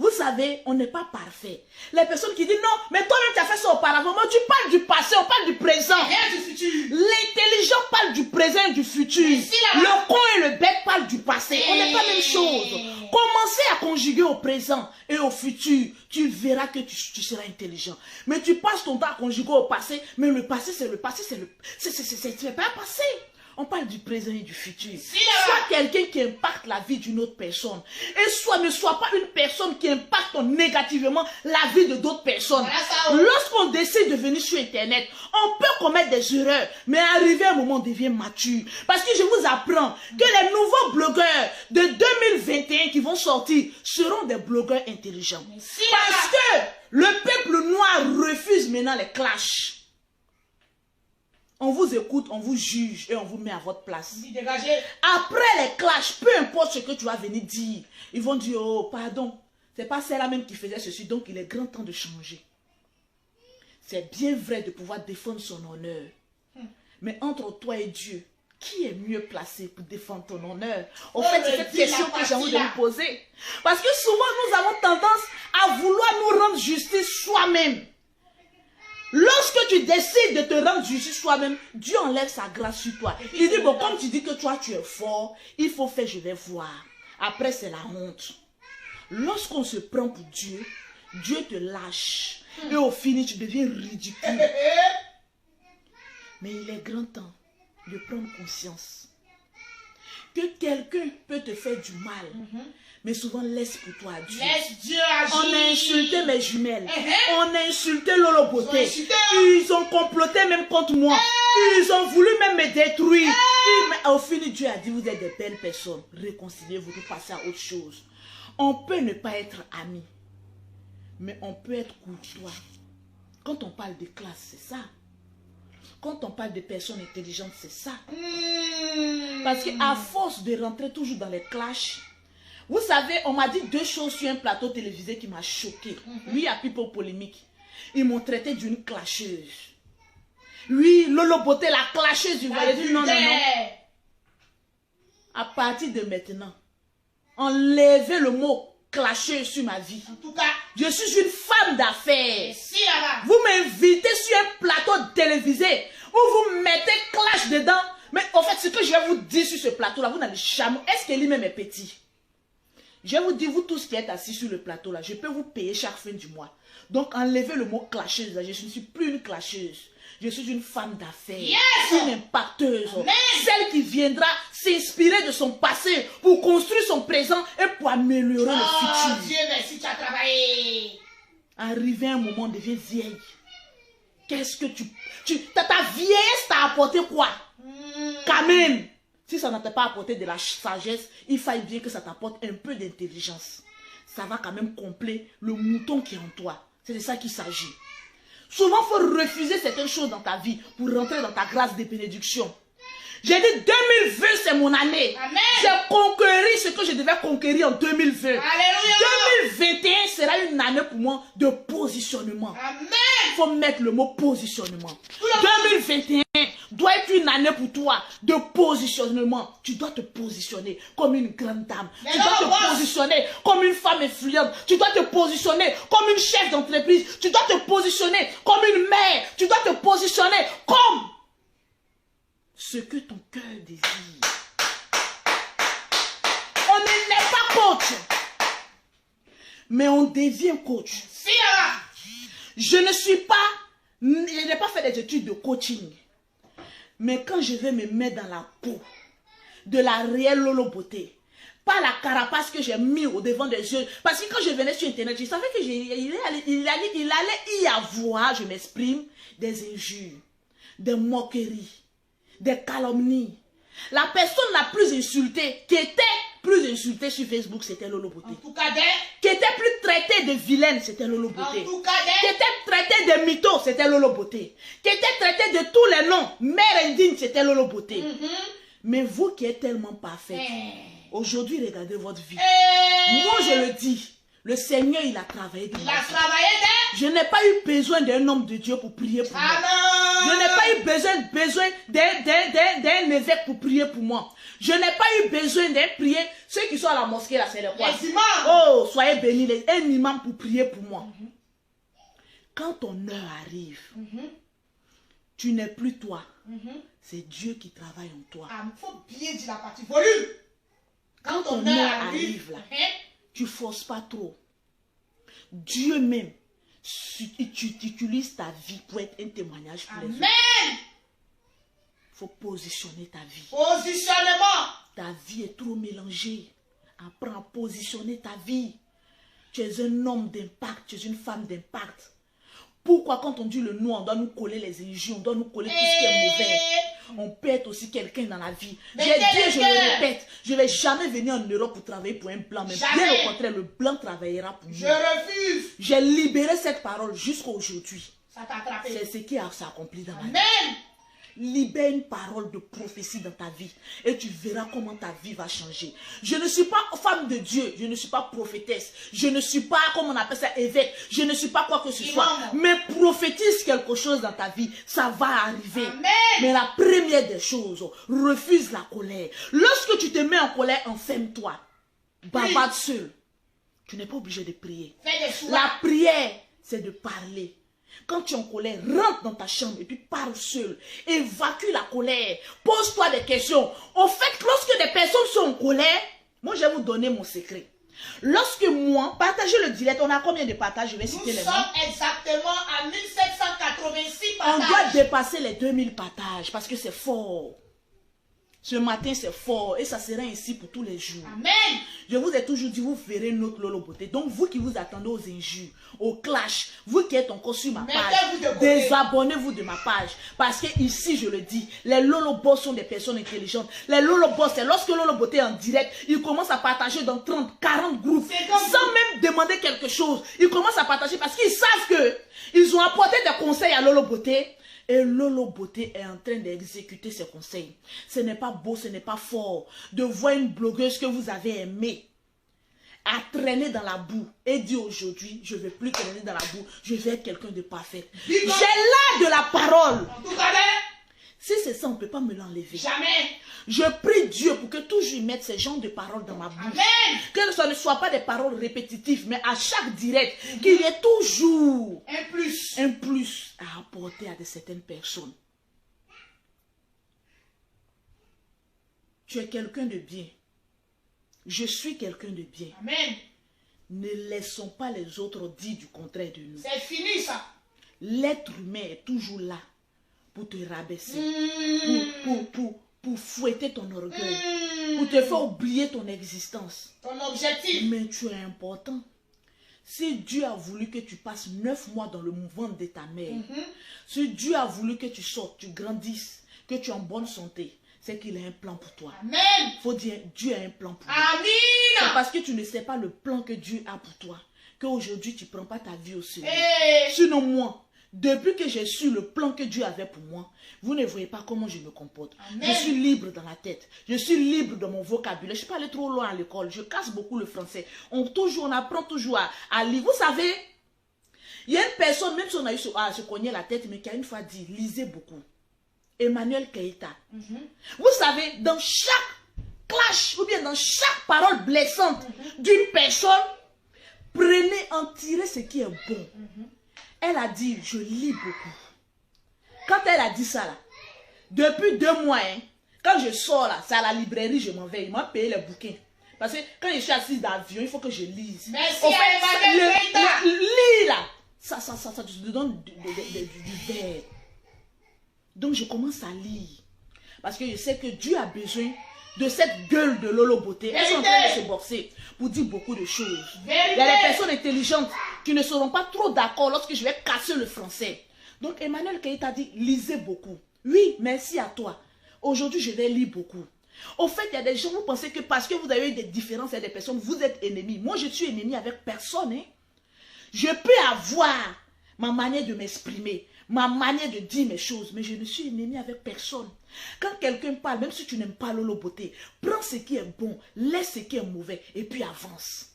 Vous savez, on n'est pas parfait. Les personnes qui disent non, mais toi-même tu as fait ça auparavant. Moi, tu parles du passé, on parle du présent. Rien du futur. L'intelligent parle du présent et du futur. si là-bas. Le con et le bête parlent du passé. On n'est pas la même chose. Commencez à conjuguer au présent et au futur. Tu verras que tu seras intelligent. Mais tu passes ton temps à conjuguer au passé. Mais le passé, c'est le passé. C'est pas un passé. On parle du présent et du futur. Sois quelqu'un qui impacte la vie d'une autre personne. Et ne sois pas une personne qui impacte négativement la vie de d'autres personnes. Lorsqu'on décide de venir sur Internet, on peut commettre des erreurs. Mais arrivé à un moment, on devient mature. Parce que je vous apprends que les nouveaux blogueurs de 2021 qui vont sortir seront des blogueurs intelligents. Parce que le peuple noir refuse maintenant les clashs. On vous écoute, on vous juge et on vous met à votre place. Après les clashs, peu importe ce que tu vas venir dire, ils vont dire, oh pardon, c'est pas celle-là même qui faisait ceci, donc il est grand temps de changer. C'est bien vrai de pouvoir défendre son honneur. Mais entre toi et Dieu, qui est mieux placé pour défendre ton honneur? En fait, c'est cette question que j'ai envie de vous poser. Parce que souvent, nous avons tendance à vouloir nous rendre justice soi-même. Lorsque tu décides de te rendre justice toi-même, Dieu enlève sa grâce sur toi. Il dit, bon, comme tu dis que toi tu es fort, il faut faire, je vais voir. Après, c'est la honte. Lorsqu'on se prend pour Dieu, Dieu te lâche. Et au fini, tu deviens ridicule. Mais il est grand temps de prendre conscience que quelqu'un peut te faire du mal. Mais souvent, laisse pour toi Dieu. Laisse Dieu agir. On a insulté mes jumelles. On a insulté Lolo Beauté. Ils ont comploté même contre moi. Ils ont voulu même me détruire. Mais au final, Dieu a dit, vous êtes des belles personnes. Réconciliez-vous pour passer à autre chose. On peut ne pas être amis. Mais on peut être courtois. Quand on parle de classe, c'est ça. Quand on parle de personnes intelligentes, c'est ça. Parce qu'à force de rentrer toujours dans les clashs, vous savez, on m'a dit 2 choses sur un plateau télévisé qui m'a choqué. Lui, à People Polémique, ils m'ont traité d'une clasheuse. Oui, Lolo Beauté, la clasheuse, vous voyez, dit non, non, non. À partir de maintenant, enlevez le mot clasheuse sur ma vie. En tout cas, je suis une femme d'affaires. si là-bas. Vous m'invitez sur un plateau télévisé où vous mettez clash dedans. Mais en fait, ce que je vais vous dire sur ce plateau-là, vous n'allez jamais... Est-ce que lui-même est petit? Je vous dis, vous tous qui êtes assis sur le plateau là, je peux vous payer chaque fin du mois. Donc enlevez le mot clasheuse. Je ne suis plus une clasheuse. Je suis une femme d'affaires, une impacteuse. Amen. Celle qui viendra s'inspirer de son passé pour construire son présent et pour améliorer le futur. Dieu merci, tu as travaillé. Arrivé à un moment, devient vieille. Qu'est-ce que ta vieillesse t'a apporté quoi? Quand même, si ça ne t'a pas apporté de la sagesse, il faille bien que ça t'apporte un peu d'intelligence. Ça va quand même combler le mouton qui est en toi. C'est de ça qu'il s'agit. Souvent, il faut refuser certaines choses dans ta vie pour rentrer dans ta grâce de bénédiction. J'ai dit 2020, c'est mon année. Amen. J'ai conquéri ce que je devais conquérir en 2020. Alléluia. 2021 sera une année pour moi de positionnement. Amen. Il faut mettre le mot positionnement. 2021 doit être une année pour toi de positionnement. Tu dois te positionner comme une grande dame. Mais Tu non, dois te boss. positionner comme une femme influente. Tu dois te positionner comme une chef d'entreprise. Tu dois te positionner comme une mère. Tu dois te positionner comme ce que ton cœur désire. On n'est pas coach, mais on devient coach. Si là. Je n'ai pas fait des études de coaching. Mais quand je vais me mettre dans la peau de la réelle Lolo Beauté, pas la carapace que j'ai mis au devant des yeux. Parce que quand je venais sur Internet, je savais qu'il allait y avoir, je m'exprime, des injures, des moqueries, des calomnies. La personne la plus insultée, qui était plus insultée sur Facebook, c'était Lolo Beauté. En tout cas, Qui était plus traitée de vilaine, c'était Lolo Beauté. en tout cas, Qui était traitée de mytho, c'était Lolo Beauté. Qui était traitée de tous les noms, mère indigne, c'était Lolo Beauté. Mais vous qui êtes tellement parfaite, aujourd'hui, regardez votre vie. Moi, je le dis, le Seigneur, il a travaillé dans il ma a vie. travaillé Je n'ai pas eu besoin d'un homme de Dieu pour prier pour moi. Je n'ai pas eu besoin d'un évêque pour prier pour moi. Je n'ai pas eu besoin d'un prier. Ceux qui sont à la mosquée, là, c'est les quoi? Les imams. Oh, soyez bénis, un imam pour prier pour moi. Quand ton heure arrive, tu n'es plus toi. C'est Dieu qui travaille en toi. Il faut bien dire la partie volume. Quand ton heure arrive, là, tu ne forces pas trop. Dieu même, tu utilises ta vie pour être un témoignage pour les autres. Amen. Il faut positionner ta vie. Positionnement. Ta vie est trop mélangée. Apprends à positionner ta vie. Tu es un homme d'impact, tu es une femme d'impact. Pourquoi quand on dit le nom, on doit nous coller les injures, on doit nous coller tout ce qui est mauvais. On peut être aussi quelqu'un dans la vie. Mais J'ai dit, je le répète, je ne vais jamais venir en Europe pour travailler pour un blanc. Mais Jamais. bien au contraire, le blanc travaillera pour Je nous. refuse. J'ai libéré cette parole jusqu'à aujourd'hui. Ça t'a attrapé. C'est ce qui s'est accompli dans ma vie. Amen. Libère une parole de prophétie dans ta vie et tu verras comment ta vie va changer. Je ne suis pas femme de Dieu, je ne suis pas prophétesse, je ne suis pas, comme on appelle ça, évêque, je ne suis pas quoi que ce soit. Mais prophétise quelque chose dans ta vie, ça va arriver. Amen. Mais la première des choses, refuse la colère. Lorsque tu te mets en colère, enferme-toi. Bavarde seul. Tu n'es pas obligé de prier. Fais des choix. La prière, c'est de parler. Quand tu es en colère, rentre dans ta chambre et puis parle seul. Évacue la colère. Pose-toi des questions. En fait, lorsque des personnes sont en colère, moi je vais vous donner mon secret. Lorsque moi, partagez le direct, on a combien de partages? Je vais Nous citer les noms. sommes exactement à 1786 On doit partages. dépasser les 2000 partages parce que c'est fort. Ce matin, c'est fort et ça sera ainsi pour tous les jours. Amen. Je vous ai toujours dit, vous verrez notre Lolo Beauté. Donc, vous qui vous attendez aux injures, aux clashs, vous qui êtes encore sur ma Mettez-vous page, de côté. désabonnez-vous de ma page. Parce que ici, je le dis, les Lolo Boss sont des personnes intelligentes. Les Lolo Boss, c'est lorsque Lolo Beauté est en direct, ils commencent à partager dans 30, 40 groupes. C'est comme Sans même demander quelque chose. Ils commencent à partager parce qu'ils savent que ils ont apporté des conseils à Lolo Beauté. Et Lolo Beauté est en train d'exécuter ses conseils. Ce n'est pas beau, ce n'est pas fort de voir une blogueuse que vous avez aimée à traîner dans la boue et dire aujourd'hui, je ne vais plus traîner dans la boue, je vais être quelqu'un de parfait. J'ai là de la parole. En tout cas, Si c'est ça, on ne peut pas me l'enlever. jamais. Je prie Dieu pour que toujours il mette ces genres de paroles dans ma bouche. Amen. Que ce ne soit pas des paroles répétitives, mais à chaque direct, qu'il y ait toujours un plus à apporter à certaines personnes. Tu es quelqu'un de bien. je suis quelqu'un de bien. Amen. Ne laissons pas les autres dire du contraire de nous. C'est fini ça. L'être humain est toujours là pour te rabaisser, pour fouetter ton orgueil, pour te faire oublier ton existence. Ton objectif. Mais tu es important. Si Dieu a voulu que tu passes 9 mois dans le ventre de ta mère, si Dieu a voulu que tu sortes, tu grandisses, que tu es en bonne santé, c'est qu'il a un plan pour toi. Amen. Il faut dire, Dieu a un plan pour toi. Amen. C'est parce que tu ne sais pas le plan que Dieu a pour toi, qu'aujourd'hui tu ne prends pas ta vie au sérieux. Hey. Sinon moi, depuis que j'ai su le plan que Dieu avait pour moi, vous ne voyez pas comment je me comporte. Amen. Je suis libre dans la tête. Je suis libre dans mon vocabulaire. Je ne suis pas allé trop loin à l'école. Je casse beaucoup le français. On apprend toujours à lire. Vous savez, il y a une personne, même si on a eu à se cogner la tête, mais qui a une fois dit, lisez beaucoup. Emmanuel Keïta. Vous savez, dans chaque clash ou bien dans chaque parole blessante d'une personne, prenez, en tirez ce qui est bon. Elle a dit, je lis beaucoup. Quand elle a dit ça, là, depuis 2 mois, hein, quand je sors là, c'est à la librairie, je m'en vais. Ils m'ont payé les bouquins. Parce que quand je suis assise dans l'avion, il faut que je lise. Merci En fait, à Emmanuel Keïta. lis là, ça te donne du verre. Donc je commence à lire. Parce que je sais que Dieu a besoin de cette gueule de Lolo Beauté. Elles sont en train de se boxer pour dire beaucoup de choses. Vérité. Il y a des personnes intelligentes qui ne seront pas trop d'accord lorsque je vais casser le français. Donc Emmanuel Keïta dit, lisez beaucoup. Oui, merci à toi. Aujourd'hui, je vais lire beaucoup. Au fait, il y a des gens, vous pensez que parce que vous avez eu des différences avec des personnes, vous êtes ennemis. Moi, je suis ennemi avec personne. Hein. Je peux avoir ma manière de m'exprimer, ma manière de dire mes choses, mais je ne suis ennemi avec personne. Quand quelqu'un parle, même si tu n'aimes pas Lolo Beauté, prends ce qui est bon, laisse ce qui est mauvais et puis avance.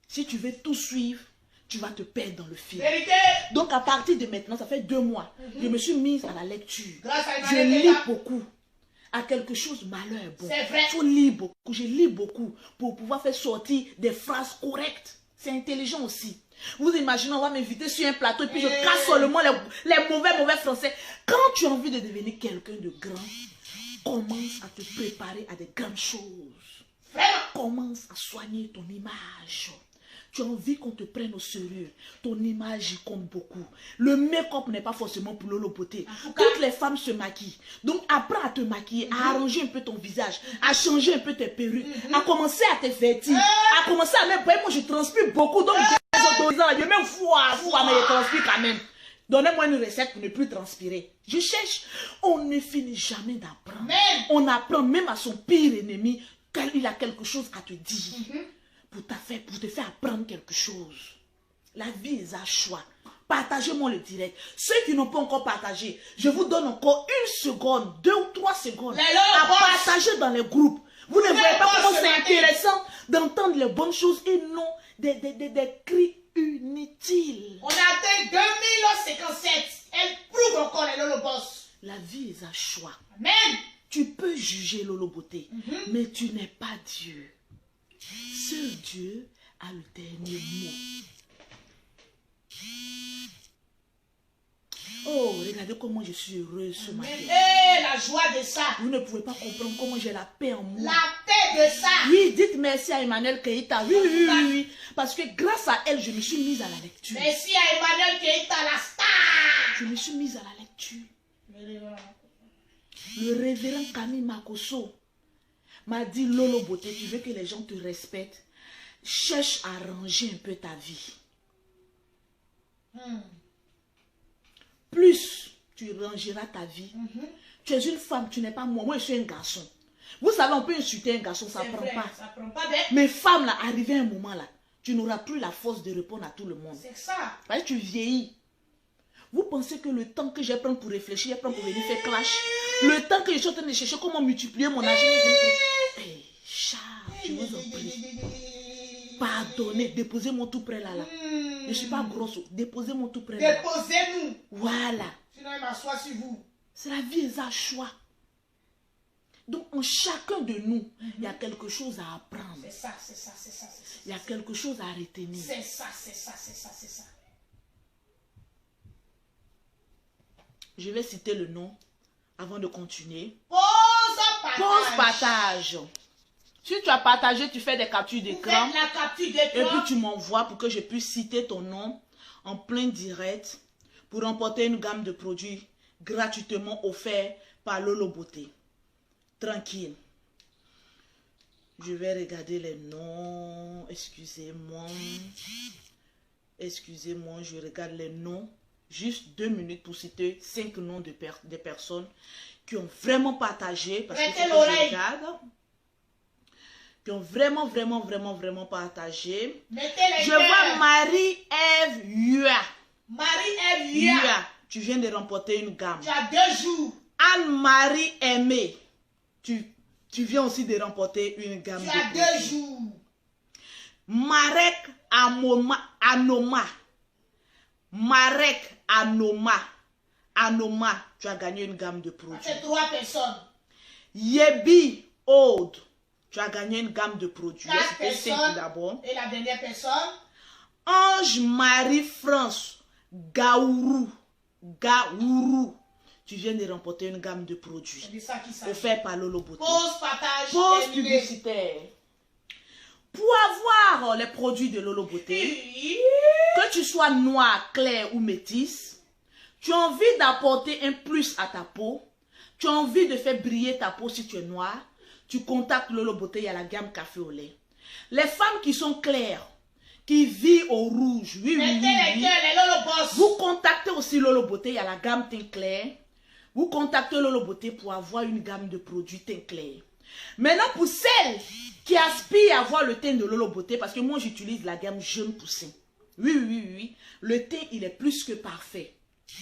Si tu veux tout suivre, tu vas te perdre dans le film. Vérité. Donc à partir de maintenant, ça fait 2 mois, je me suis mise à la lecture. Grâce à Je Emmanuel lis Keïta. beaucoup. À quelque chose, malheur est bon. C'est vrai. Il faut lire beaucoup. Je lis beaucoup pour pouvoir faire sortir des phrases correctes. C'est intelligent aussi. Vous imaginez, on va m'inviter sur un plateau et puis je casse seulement les mauvais français. Quand tu as envie de devenir quelqu'un de grand, commence à te préparer à des grandes choses. Vraiment. Commence à soigner ton image. Tu as envie qu'on te prenne au sérieux. Ton image y compte beaucoup. Le make-up n'est pas forcément pour Lolo Beauté. Toutes les femmes se maquillent. Donc apprends à te maquiller, à arranger un peu ton visage, à changer un peu tes perruques, à commencer à te vêtir, à commencer à même... Moi, je transpire beaucoup. Donc, je même foi, mais je transpire quand même. Donnez-moi une recette pour ne plus transpirer. Je cherche. On ne finit jamais d'apprendre. On apprend même à son pire ennemi quand il a quelque chose à te dire. Pour te faire apprendre quelque chose. La vie est un choix. Partagez-moi le direct. Ceux qui n'ont pas encore partagé, je vous donne encore 1 seconde, 2 ou 3 secondes à partager dans les groupes. Vous ne voyez pas comment c'est intéressant d'entendre les bonnes choses et non des cris inutiles. On a atteint 2057. Elle prouve encore les Lolo Boss. La vie est un choix. Amen. Tu peux juger Lolo Beauté, mais tu n'es pas Dieu. Seul Dieu a le dernier mot. Oh, regardez comment je suis heureuse ce matin. Et la joie de ça. Vous ne pouvez pas comprendre comment j'ai la paix en moi. La paix de ça. Oui, dites merci à Emmanuel Keïta. Oui. Parce que grâce à elle, je me suis mise à la lecture. Merci à Emmanuel Keïta, la star. Je me suis mise à la lecture. Le révérend Camille Makosso m'a dit, Lolo Beauté, tu veux que les gens te respectent, cherche à ranger un peu ta vie. Plus tu rangeras ta vie, tu es une femme, tu n'es pas moi. Moi, je suis un garçon. Vous savez, on peut insulter un garçon, ça ne prend pas. Ça prend pas bien. Mais femme, là, arrivé à un moment, là, tu n'auras plus la force de répondre à tout le monde. C'est ça. Parce que tu vieillis. Vous pensez que le temps que je prends pour réfléchir, je prends pour venir faire clash, le temps que je suis en train de chercher comment multiplier mon argent, Charles, je vous en prie. Pardonnez, déposez-moi tout près là. Je ne suis pas grosse, déposez-moi tout près là. Déposez-nous. Voilà. Sinon, il m'assoit sur vous. C'est la vie, c'est un choix. Donc, en chacun de nous, il y a quelque chose à apprendre. C'est ça, c'est ça, c'est ça. Il y a quelque chose à retenir. C'est ça, c'est ça, c'est ça, c'est ça. Je vais citer le nom avant de continuer. Pause partage. Pause partage. Si tu as partagé, tu fais des captures Vous d'écran. faites la capture Et d'écran. puis tu m'envoies pour que je puisse citer ton nom en plein direct pour remporter une gamme de produits gratuitement offerts par Lolo Beauté. Tranquille. Je vais regarder les noms. Excusez-moi. Excusez-moi, je regarde les noms. Juste 2 minutes pour citer 5 noms de personnes qui ont vraiment partagé. Parce que Prêtez je l'oreille. regarde. Qui ont vraiment partagé. Mettez les Je cœurs. vois Marie-Ève Yua. Marie-Ève Yua. Yua. Tu viens de remporter une gamme. Tu as 2 jours. Anne-Marie Aimée. Tu viens aussi de remporter une gamme. Tu de as produits. 2 jours. Marek Anoma. Marek Anoma. Tu as gagné une gamme de produits. C'est 3 personnes. Yebi Old. Tu as gagné une gamme de produits. 4 C'était 5 personnes. d'abord. Et la dernière personne. Ange-Marie-France Gaourou. Tu viens de remporter une gamme de produits. C'est de ça qu'il s'agit. Offert par Lolo Beauté. Pause, partage, Pause terminé. publicitaire. Pour avoir les produits de Lolo Beauté, que tu sois noir, clair ou métisse, tu as envie d'apporter un plus à ta peau, tu as envie de faire briller ta peau si tu es noir, tu contactes Lolo Beauté, il y a la gamme café au lait. Les femmes qui sont claires, qui vivent au rouge, oui, Mettez les cœurs, les Lolo Boss. vous contactez aussi Lolo Beauté, il y a la gamme teint clair. Vous contactez Lolo Beauté pour avoir une gamme de produits teint clair. Maintenant, pour celles qui aspirent à avoir le teint de Lolo Beauté, parce que moi j'utilise la gamme Jeune Poussin. Oui. Le teint, il est plus que parfait.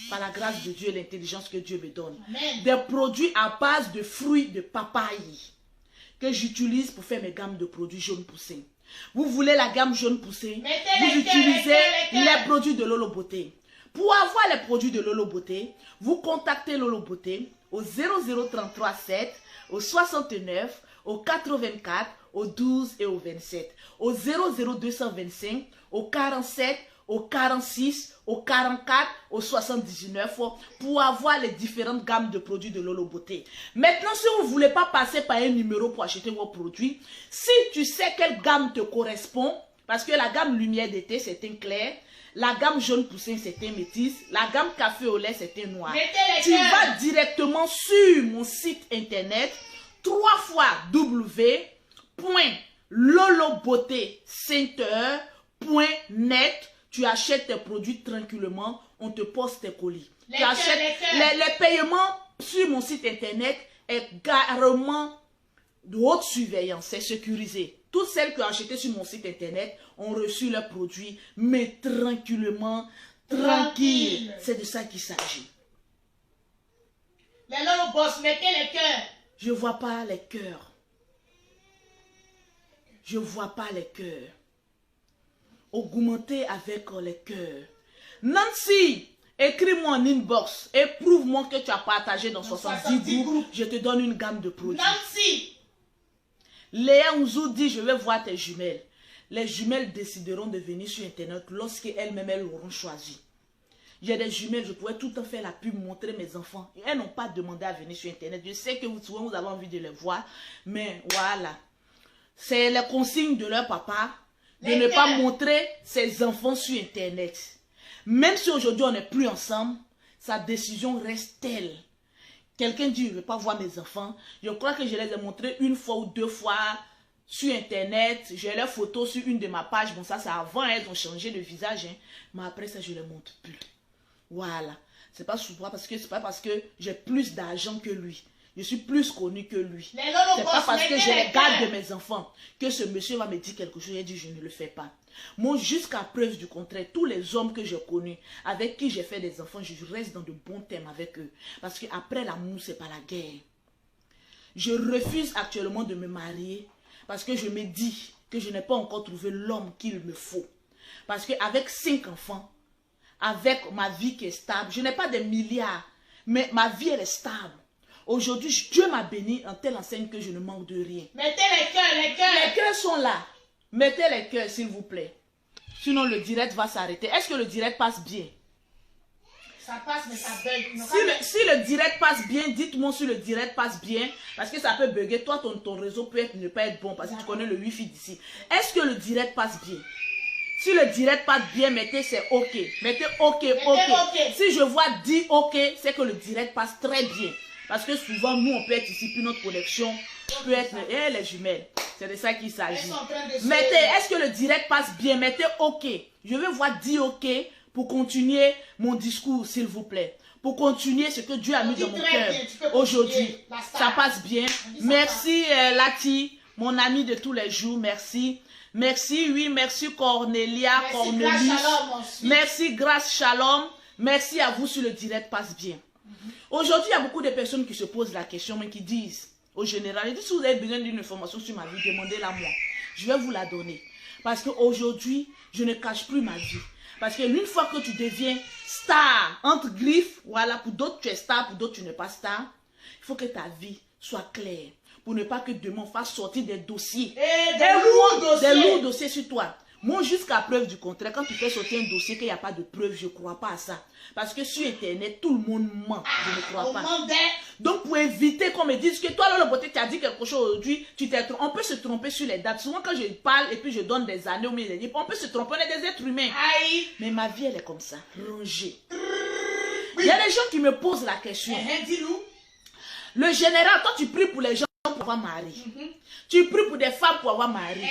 Par la grâce de Dieu et l'intelligence que Dieu me donne. Amen. Des produits à base de fruits de papaye que j'utilise pour faire mes gammes de produits Jeune Poussin. Vous voulez la gamme Jeune Poussin, Mettez vous les cœurs, utilisez les cœurs. les produits de Lolo Beauté. Pour avoir les produits de Lolo Beauté, vous contactez Lolo Beauté au 0033 7, au 69, au 84, au 12 et au 27. Au 00225, au 47, au 46, au 44, au 79 pour avoir les différentes gammes de produits de Lolo Beauté. Maintenant, si vous ne voulez pas passer par un numéro pour acheter vos produits, si tu sais quelle gamme te correspond, parce que la gamme lumière d'été, c'est un clair, la gamme jaune poussin, c'est un métis, la gamme café au lait, c'est un noir. Mettez les Tu cœurs. vas directement sur mon site internet www.lolobeautécenter.net. Tu achètes tes produits tranquillement, on te poste tes colis. Les Tu cœurs, achètes les cœurs. les paiements sur mon site internet est carrément de haute surveillance, c'est sécurisé. Toutes celles qui ont acheté sur mon site internet ont reçu leurs produits, mais tranquillement, tranquille. C'est de ça qu'il s'agit. Les Lolo Boss, mettez les cœurs. Je ne vois pas les cœurs. Je ne vois pas les cœurs. Augmentez avec les cœurs. Nancy, écris-moi en inbox et prouve-moi que tu as partagé dans 70 groupes. Je te donne une gamme de produits. Nancy. Léa Ouzou dit, je vais voir tes jumelles. Les jumelles décideront de venir sur Internet lorsqu'elles-mêmes elles l'auront choisi. J'ai des jumelles, je pourrais tout le temps faire la pub, montrer mes enfants. Elles n'ont pas demandé à venir sur Internet. Je sais que souvent vous avez envie de les voir, mais voilà. C'est les consignes de leur papa de ne pas montrer ses enfants sur Internet. Même si aujourd'hui on n'est plus ensemble, sa décision reste telle. Quelqu'un dit, je ne veux pas voir mes enfants. Je crois que je les ai montrés 1 fois ou 2 fois sur Internet. J'ai leurs photos sur une de ma page. Bon, ça, c'est avant, elles ont changé de visage. Hein. Mais après ça, je ne les montre plus. Voilà. C'est pas souvent parce que c'est pas parce que j'ai plus d'argent que lui. Je suis plus connu que lui. Les Lolo C'est Boss, pas parce que mettez je les les garde de cœurs. mes enfants que ce monsieur va me dire quelque chose. J'ai dit, je ne le fais pas. Moi, jusqu'à preuve du contraire, tous les hommes que j'ai connus, avec qui j'ai fait des enfants, je reste dans de bons termes avec eux. Parce qu'après l'amour, c'est pas la guerre. Je refuse actuellement de me marier parce que je me dis que je n'ai pas encore trouvé l'homme qu'il me faut. Parce qu'avec 5 enfants, avec ma vie qui est stable, je n'ai pas des milliards, mais ma vie elle est stable. Aujourd'hui, Dieu m'a béni en telle enseigne que je ne manque de rien. Mettez les cœurs, les cœurs. Les cœurs sont là. Mettez les cœurs, s'il vous plaît. Sinon, le direct va s'arrêter. Est-ce que le direct passe bien? Ça passe, mais ça bug. Si le direct passe bien, dites-moi si le direct passe bien. Parce que ça peut bugger. Toi, ton réseau peut ne pas être bon. Parce que tu connais le wifi d'ici. Est-ce que le direct passe bien? Si le direct passe bien, mettez c'est OK. Mettez OK. Si je vois 10 OK, c'est que le direct passe très bien. Parce que souvent, nous, on peut être ici, puis notre connexion peut être... Eh, les jumelles, c'est de ça qu'il s'agit. Mettez, est-ce que le direct passe bien? Mettez OK. Je vais voir 10 OK pour continuer mon discours, s'il vous plaît. Pour continuer ce que Dieu a mis dans mon cœur aujourd'hui. Ça passe bien. Merci, Lati, mon ami de tous les jours. Merci. Merci, oui, merci Cornelia, Cornelius. Merci, Grâce Shalom. Merci à vous si le direct passe bien. Aujourd'hui, il y a beaucoup de personnes qui se posent la question, mais qui disent, au général, ils disent, si vous avez besoin d'une information sur ma vie, demandez-la moi. Je vais vous la donner. Parce qu'aujourd'hui, je ne cache plus ma vie. Parce qu'une fois que tu deviens star, entre griffes, voilà, pour d'autres tu es star, pour d'autres tu n'es pas star, il faut que ta vie soit claire. Pour ne pas que demain on fasse sortir des dossiers. Des lourds dossiers sur toi. Moi, jusqu'à preuve du contraire, quand tu fais sortir un dossier qu'il n'y a pas de preuve, je ne crois pas à ça. Parce que sur Internet, tout le monde ment. Je ne crois pas. Donc, pour éviter qu'on me dise que toi, le beauté, tu as dit quelque chose aujourd'hui, tu t'es trompé. On peut se tromper sur les dates. Souvent, quand je parle et puis je donne des années, on peut se tromper, on est des êtres humains. Aïe. Mais ma vie, elle est comme ça, rangée. Il y a des gens qui me posent la question. Dis-nous. Le général, toi, tu pries pour les gens pour avoir mari. Tu pries pour des femmes pour avoir mari.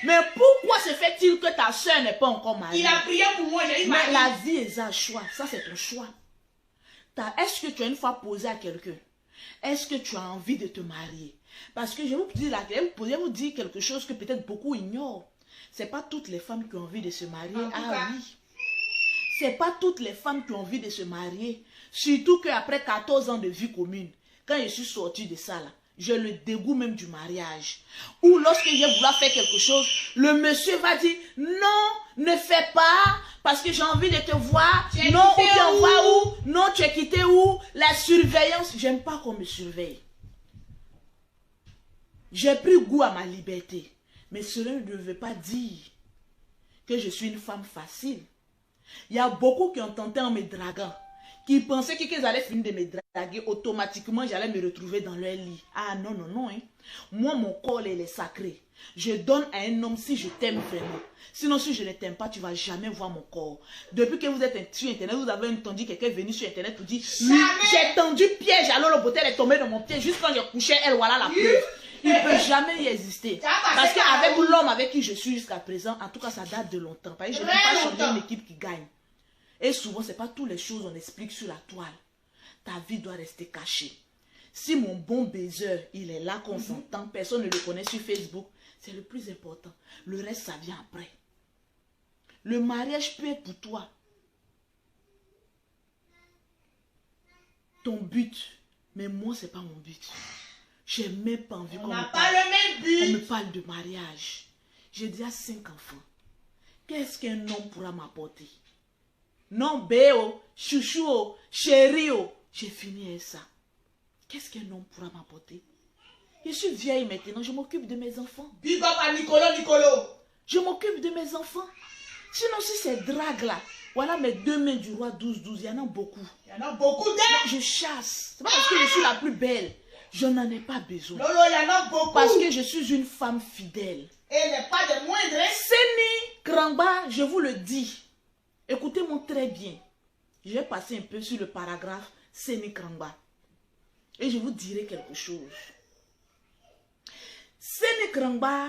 Mais pourquoi se fait-il que ta soeur n'est pas encore mariée? Il a prié pour moi, j'ai eu mari. Mais la vie est un choix. Ça, c'est ton choix. Est-ce que tu as une fois posé à quelqu'un? Est-ce que tu as envie de te marier? Parce que je vais vous dire quelque chose que peut-être beaucoup ignorent. Ce n'est pas toutes les femmes qui ont envie de se marier. Ah oui. Ce n'est pas toutes les femmes qui ont envie de se marier. Surtout qu'après 14 ans de vie commune, quand je suis sortie de ça, là, j'ai le dégoût même du mariage. Ou lorsque je vais vouloir faire quelque chose, le monsieur va dire, non, ne fais pas, parce que j'ai envie de te voir. Non, ou bien voir où? Non, tu es quitté où? La surveillance, j'aime pas qu'on me surveille. J'ai pris goût à ma liberté. Mais cela ne veut pas dire que je suis une femme facile. Il y a beaucoup qui ont tenté en me draguant, qui pensaient qu'ils allaient finir de me draguer, automatiquement j'allais me retrouver dans leur lit. Ah non, non, non. Hein. Moi, mon corps, il est sacré. Je donne à un homme si je t'aime vraiment. Sinon, si je ne t'aime pas, tu ne vas jamais voir mon corps. Depuis que vous êtes sur Internet, vous avez entendu quelqu'un venir sur Internet pour dire, j'ai tendu piège, alors le beauté est tombé dans mon pied. Juste quand je couchais, elle, voilà la preuve. Il ne peut jamais y exister. Parce qu'avec l'homme avec qui je suis jusqu'à présent, en tout cas, ça date de longtemps. Parce que je ne peux pas changer une équipe qui gagne. Et souvent, ce n'est pas toutes les choses qu'on explique sur la toile. Ta vie doit rester cachée. Si mon bon baiser, il est là, qu'on s'entend, personne ne le connaît sur Facebook, c'est le plus important. Le reste, ça vient après. Le mariage peut être pour toi ton but. Mais moi, ce n'est pas mon but. Je n'ai même pas envie qu'on me parle. On me parle de mariage. J'ai déjà 5 enfants. Qu'est-ce qu'un homme pourra m'apporter? Non, béo, chouchou, chéri, j'ai fini avec ça. Qu'est-ce qu'un homme pourra m'apporter? Je suis vieille maintenant, je m'occupe de mes enfants. Big up à Nicolo. Je m'occupe de mes enfants. Sinon, si c'est drague là, voilà mes 2 mains du roi 12-12, il y en a beaucoup. Il y en a beaucoup d'elles. Je chasse. C'est pas parce que je suis la plus belle. Je n'en ai pas besoin. Non, il y en a beaucoup. Parce que je suis une femme fidèle. Et elle n'est pas de moindre. Seni Krangba, je vous le dis. Écoutez-moi très bien. Je vais passer un peu sur le paragraphe Seni Krangba. Et je vous dirai quelque chose. Seni Krangba,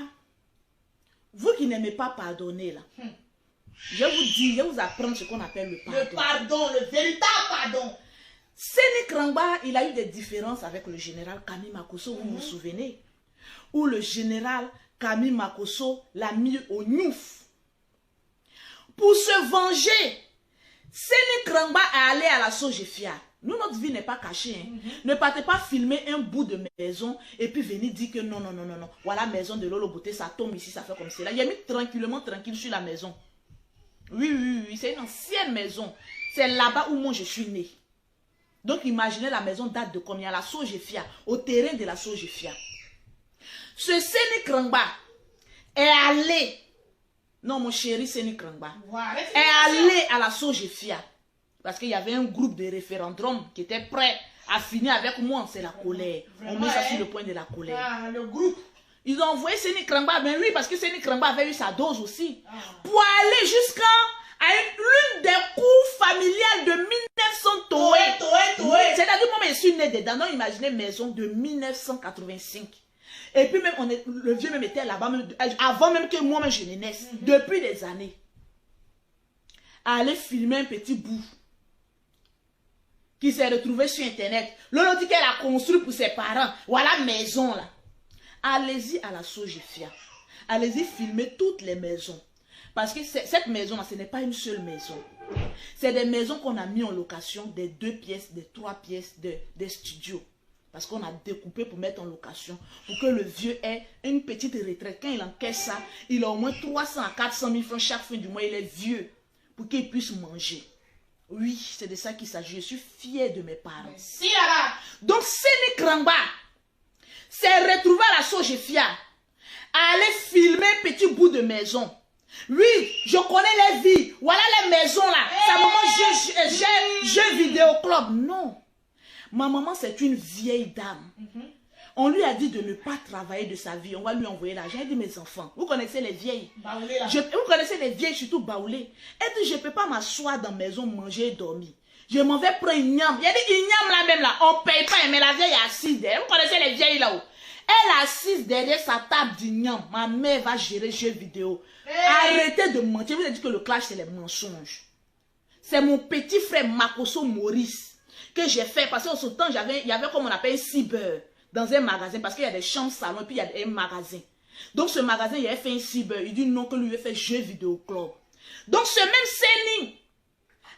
vous qui n'aimez pas pardonner là, je vais vous dire, je vais vous apprendre ce qu'on appelle le pardon. Le pardon, le véritable pardon. Seni Krangba, il a eu des différences avec le général Kami Makosso, vous vous souvenez? Où le général Kami Makosso l'a mis au Nyouf. Pour se venger, Seni Krangba est allé à la Sogefia. Nous, notre vie n'est pas cachée. Hein. Ne partez pas filmer un bout de maison et puis venir dire que non, non, non, non, non. Voilà, maison de Lolo Beauté, ça tombe ici, ça fait comme cela. Il a mis tranquille sur la maison. Oui, oui, oui, c'est une ancienne maison. C'est là-bas où moi je suis née. Donc, imaginez la maison date de combien? La Sogefia, au terrain de la Sogefia. Ce Seni Krangba est allé, non mon chéri Seni Krangba, est allé à la Sogefia Parce qu'il y avait un groupe de référendum qui était prêt à finir avec moi. C'est la colère. Vraiment, on met ça sur le point de la colère. Ah, le groupe. Ils ont envoyé Seni Krangba. Ben oui, parce que Seni Krangba avait eu sa dose aussi. Pour aller jusqu'à l'une des cours familiales de 1900 Toé. C'est-à-dire moi, je suis né dedans. Donc imaginez maison de 1985. Et puis même, le vieux même était là-bas, avant même que moi-même je ne naisse. Depuis des années. Aller filmer un petit bout qui s'est retrouvé sur internet. L'autre dit qu'elle a construit pour ses parents. Voilà maison là. Allez-y à la Sogefia. Allez-y filmer toutes les maisons. Parce que cette maison là, ce n'est pas une seule maison. C'est des maisons qu'on a mis en location, des 2 pièces, des 3 pièces, des studios. Parce qu'on a découpé pour mettre en location. Pour que le vieux ait une petite retraite. Quand il encaisse ça, il a au moins 300 à 400 000 francs chaque fin du mois. Il est vieux. Pour qu'il puisse manger. Oui, c'est de ça qu'il s'agit. Je suis fière de mes parents. Si là-bas. Donc, Seni Krangba s'est retrouvé à la Sogefia. À aller filmer un petit bout de maison. Oui, je connais les vies. Voilà les maisons là. Sa maman, j'ai jeu vidéo club. Non. Ma maman, c'est une vieille dame. On lui a dit de ne pas travailler de sa vie. On va lui envoyer l'argent. Elle dit, mes enfants, vous connaissez les vieilles. Baoulé, là. Vous connaissez les vieilles, surtout baoulées. Elle dit, je ne peux pas m'asseoir dans la maison, manger et dormir. Je m'en vais prendre une niam. Il y a dit, une niam là même là. On ne paye pas, mais la vieille est assise derrière. Vous connaissez les vieilles là-haut. Elle est assise derrière sa table d'igname. Ma mère va gérer jeux vidéo. Arrêtez de mentir. Vous avez dit que le clash, c'est les mensonges. C'est mon petit frère Makoso Maurice que j'ai fait. Parce qu'en ce temps, il y avait comme on appelle un cyber dans un magasin. Parce qu'il y a des chambres, salons, et puis il y a un magasin. Donc ce magasin, il avait fait un cyber. Il dit non, que lui, il a fait jeux vidéo club. Donc ce même Seni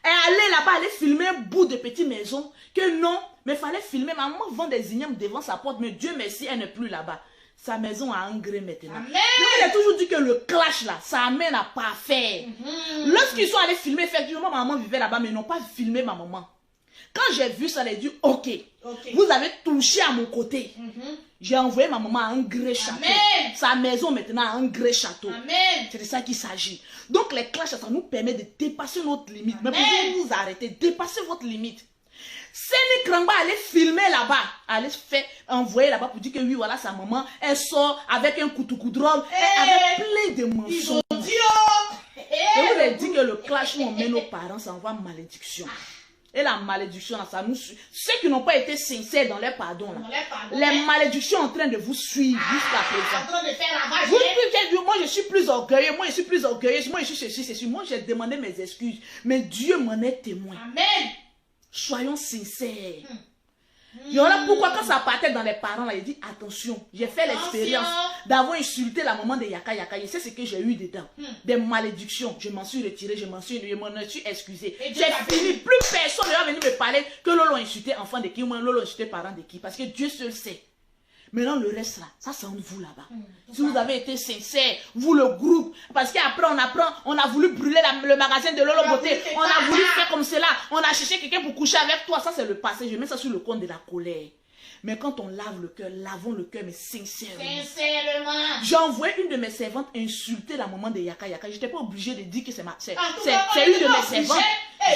est allé là-bas, aller filmer un bout de petite maison. Que non, mais il fallait filmer. Ma maman vend des ignames devant sa porte. Mais Dieu merci, elle n'est plus là-bas. Sa maison a engrais maintenant. Amen. Mais il a toujours dit que le clash là, ça amène à pas faire. Lorsqu'ils sont allés filmer, effectivement, ma maman vivait là-bas, mais ils n'ont pas filmé ma maman. Quand j'ai vu ça, j'ai dit, ok, vous avez touché à mon côté. J'ai envoyé ma maman à un gré château. Amen. Sa maison maintenant a un gré château. Amen. C'est de ça qu'il s'agit. Donc les clashs, ça nous permet de dépasser notre limite. Mais pour vous arrêter, dépasser votre limite. Seni Krangba allait filmer là-bas, allait se faire envoyer là-bas pour dire que oui, voilà, sa maman, elle sort avec un couteau-coudrol, avec plein de mensonges. Ils ont dit, oh. Et vous avez dit que le clash où on met nos parents, ça envoie malédiction. Et la malédiction, là, ça nous suit. Ceux qui n'ont pas été sincères dans les pardons, là, les malédictions en train de vous suivre jusqu'à présent. En train de faire ravage. Moi, je suis plus orgueilleux. Moi, je suis plus orgueilleuse. Moi, je suis ceci. Moi, j'ai demandé mes excuses. Mais Dieu m'en est témoin. Amen. Soyons sincères. Il y en a pourquoi quand ça partait dans les parents, là, il dit attention, j'ai fait l'expérience d'avoir insulté la maman de Yaka Yaka. Je sais ce que j'ai eu dedans. Des malédictions. Je m'en suis retiré, je m'en suis excusé. J'ai fini. Plus personne ne va venir me parler que Lolo insulté enfant de qui, ou Lolo insulté parent de qui. Parce que Dieu seul sait. Maintenant, le reste là, ça c'est en vous là-bas. Si vous avez été sincère, vous le groupe, parce qu'après on apprend, on a voulu brûler le magasin de Lolo Beauté, on a voulu faire comme cela, on a cherché quelqu'un pour coucher avec toi, ça c'est le passé, je mets ça sur le compte de la colère. Mais quand on lave le cœur, lavons le cœur, mais sincèrement. Sincèrement. J'ai envoyé une de mes servantes insulter la maman de Yaka Yaka. Je n'étais pas obligée de dire que c'est une de mes servantes.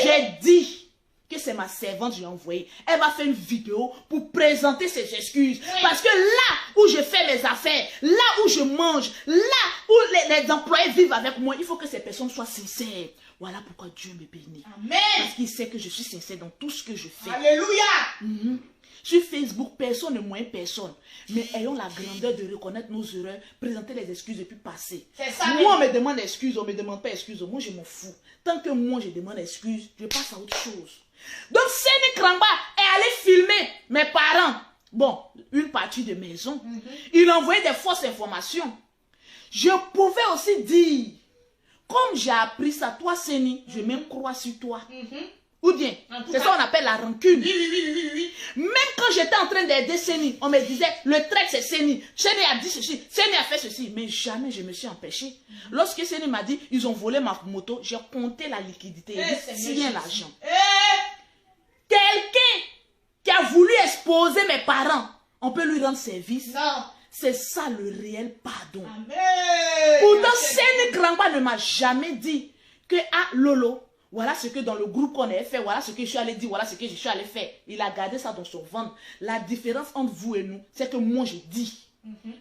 J'ai dit que c'est ma servante, j'ai envoyé. Elle va faire une vidéo pour présenter ses excuses. Parce que là où je fais mes affaires, là où je mange, là où les employés vivent avec moi, il faut que ces personnes soient sincères. Voilà pourquoi Dieu me bénit. Amen. Parce qu'il sait que je suis sincère dans tout ce que je fais. Alléluia. Sur Facebook, personne ne moyen personne. Mais ayons la grandeur de reconnaître nos erreurs, présenter les excuses et puis passer. Moi, on me demande excuse, on ne me demande pas excuse. Moi, je m'en fous. Tant que moi, je demande excuse, je passe à autre chose. Donc, Seni Krangba est allé filmer mes parents. Bon, une partie de maison. Il envoyait des fausses informations. Je pouvais aussi dire, comme j'ai appris ça, toi, Seni, je même crois sur toi. Ou bien, c'est ça qu'on appelle la rancune. Oui. Même quand j'étais en train d'aider Seni, on me disait, le trait c'est Seni. Seni a dit ceci, Seni a fait ceci. Mais jamais je me suis empêché. Lorsque Seni m'a dit, ils ont volé ma moto, j'ai compté la liquidité. Il dit, tiens l'argent. Quelqu'un qui a voulu exposer mes parents, on peut lui rendre service. Non. C'est ça le réel pardon. Amen. Pourtant, Seni Krangba ne m'a jamais dit que, ah Lolo, Voilà ce que dans le groupe qu'on avait fait, voilà ce que je suis allé dire, voilà ce que je suis allé faire. Il a gardé ça dans son ventre. La différence entre vous et nous, c'est que moi je dis.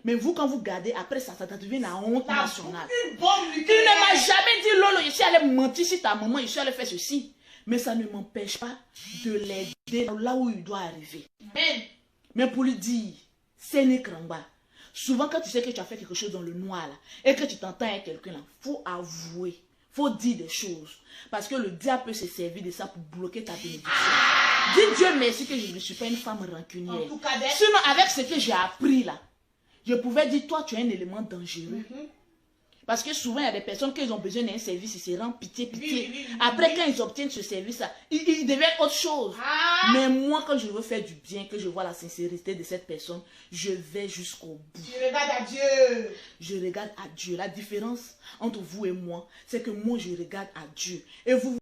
Mais vous, quand vous gardez, après ça devient la honte nationale. Une bombe Il nucléaire. ne m'a jamais dit, Lolo, je suis allé mentir sur ta maman, je suis allé faire ceci. Mais ça ne m'empêche pas de l'aider là où il doit arriver. Amen. Mais pour lui dire, c'est né cramba. Souvent, quand tu sais que tu as fait quelque chose dans le noir là, et que tu t'entends avec quelqu'un là, il faut avouer, il faut dire des choses. Parce que le diable peut se servir de ça pour bloquer ta bénédiction. Dis Dieu merci que je ne suis pas une femme rancunière. En tout cas, Sinon, avec ce que j'ai appris là, je pouvais dire, toi, tu es un élément dangereux. Parce que souvent, il y a des personnes qui ont besoin d'un service, ils se rendent pitié. Oui. Après, quand ils obtiennent ce service-là, ils deviennent autre chose. Ah. Mais moi, quand je veux faire du bien, que je vois la sincérité de cette personne, je vais jusqu'au bout. Tu regardes à Dieu. Je regarde à Dieu. La différence entre vous et moi, c'est que moi, je regarde à Dieu. Et vous,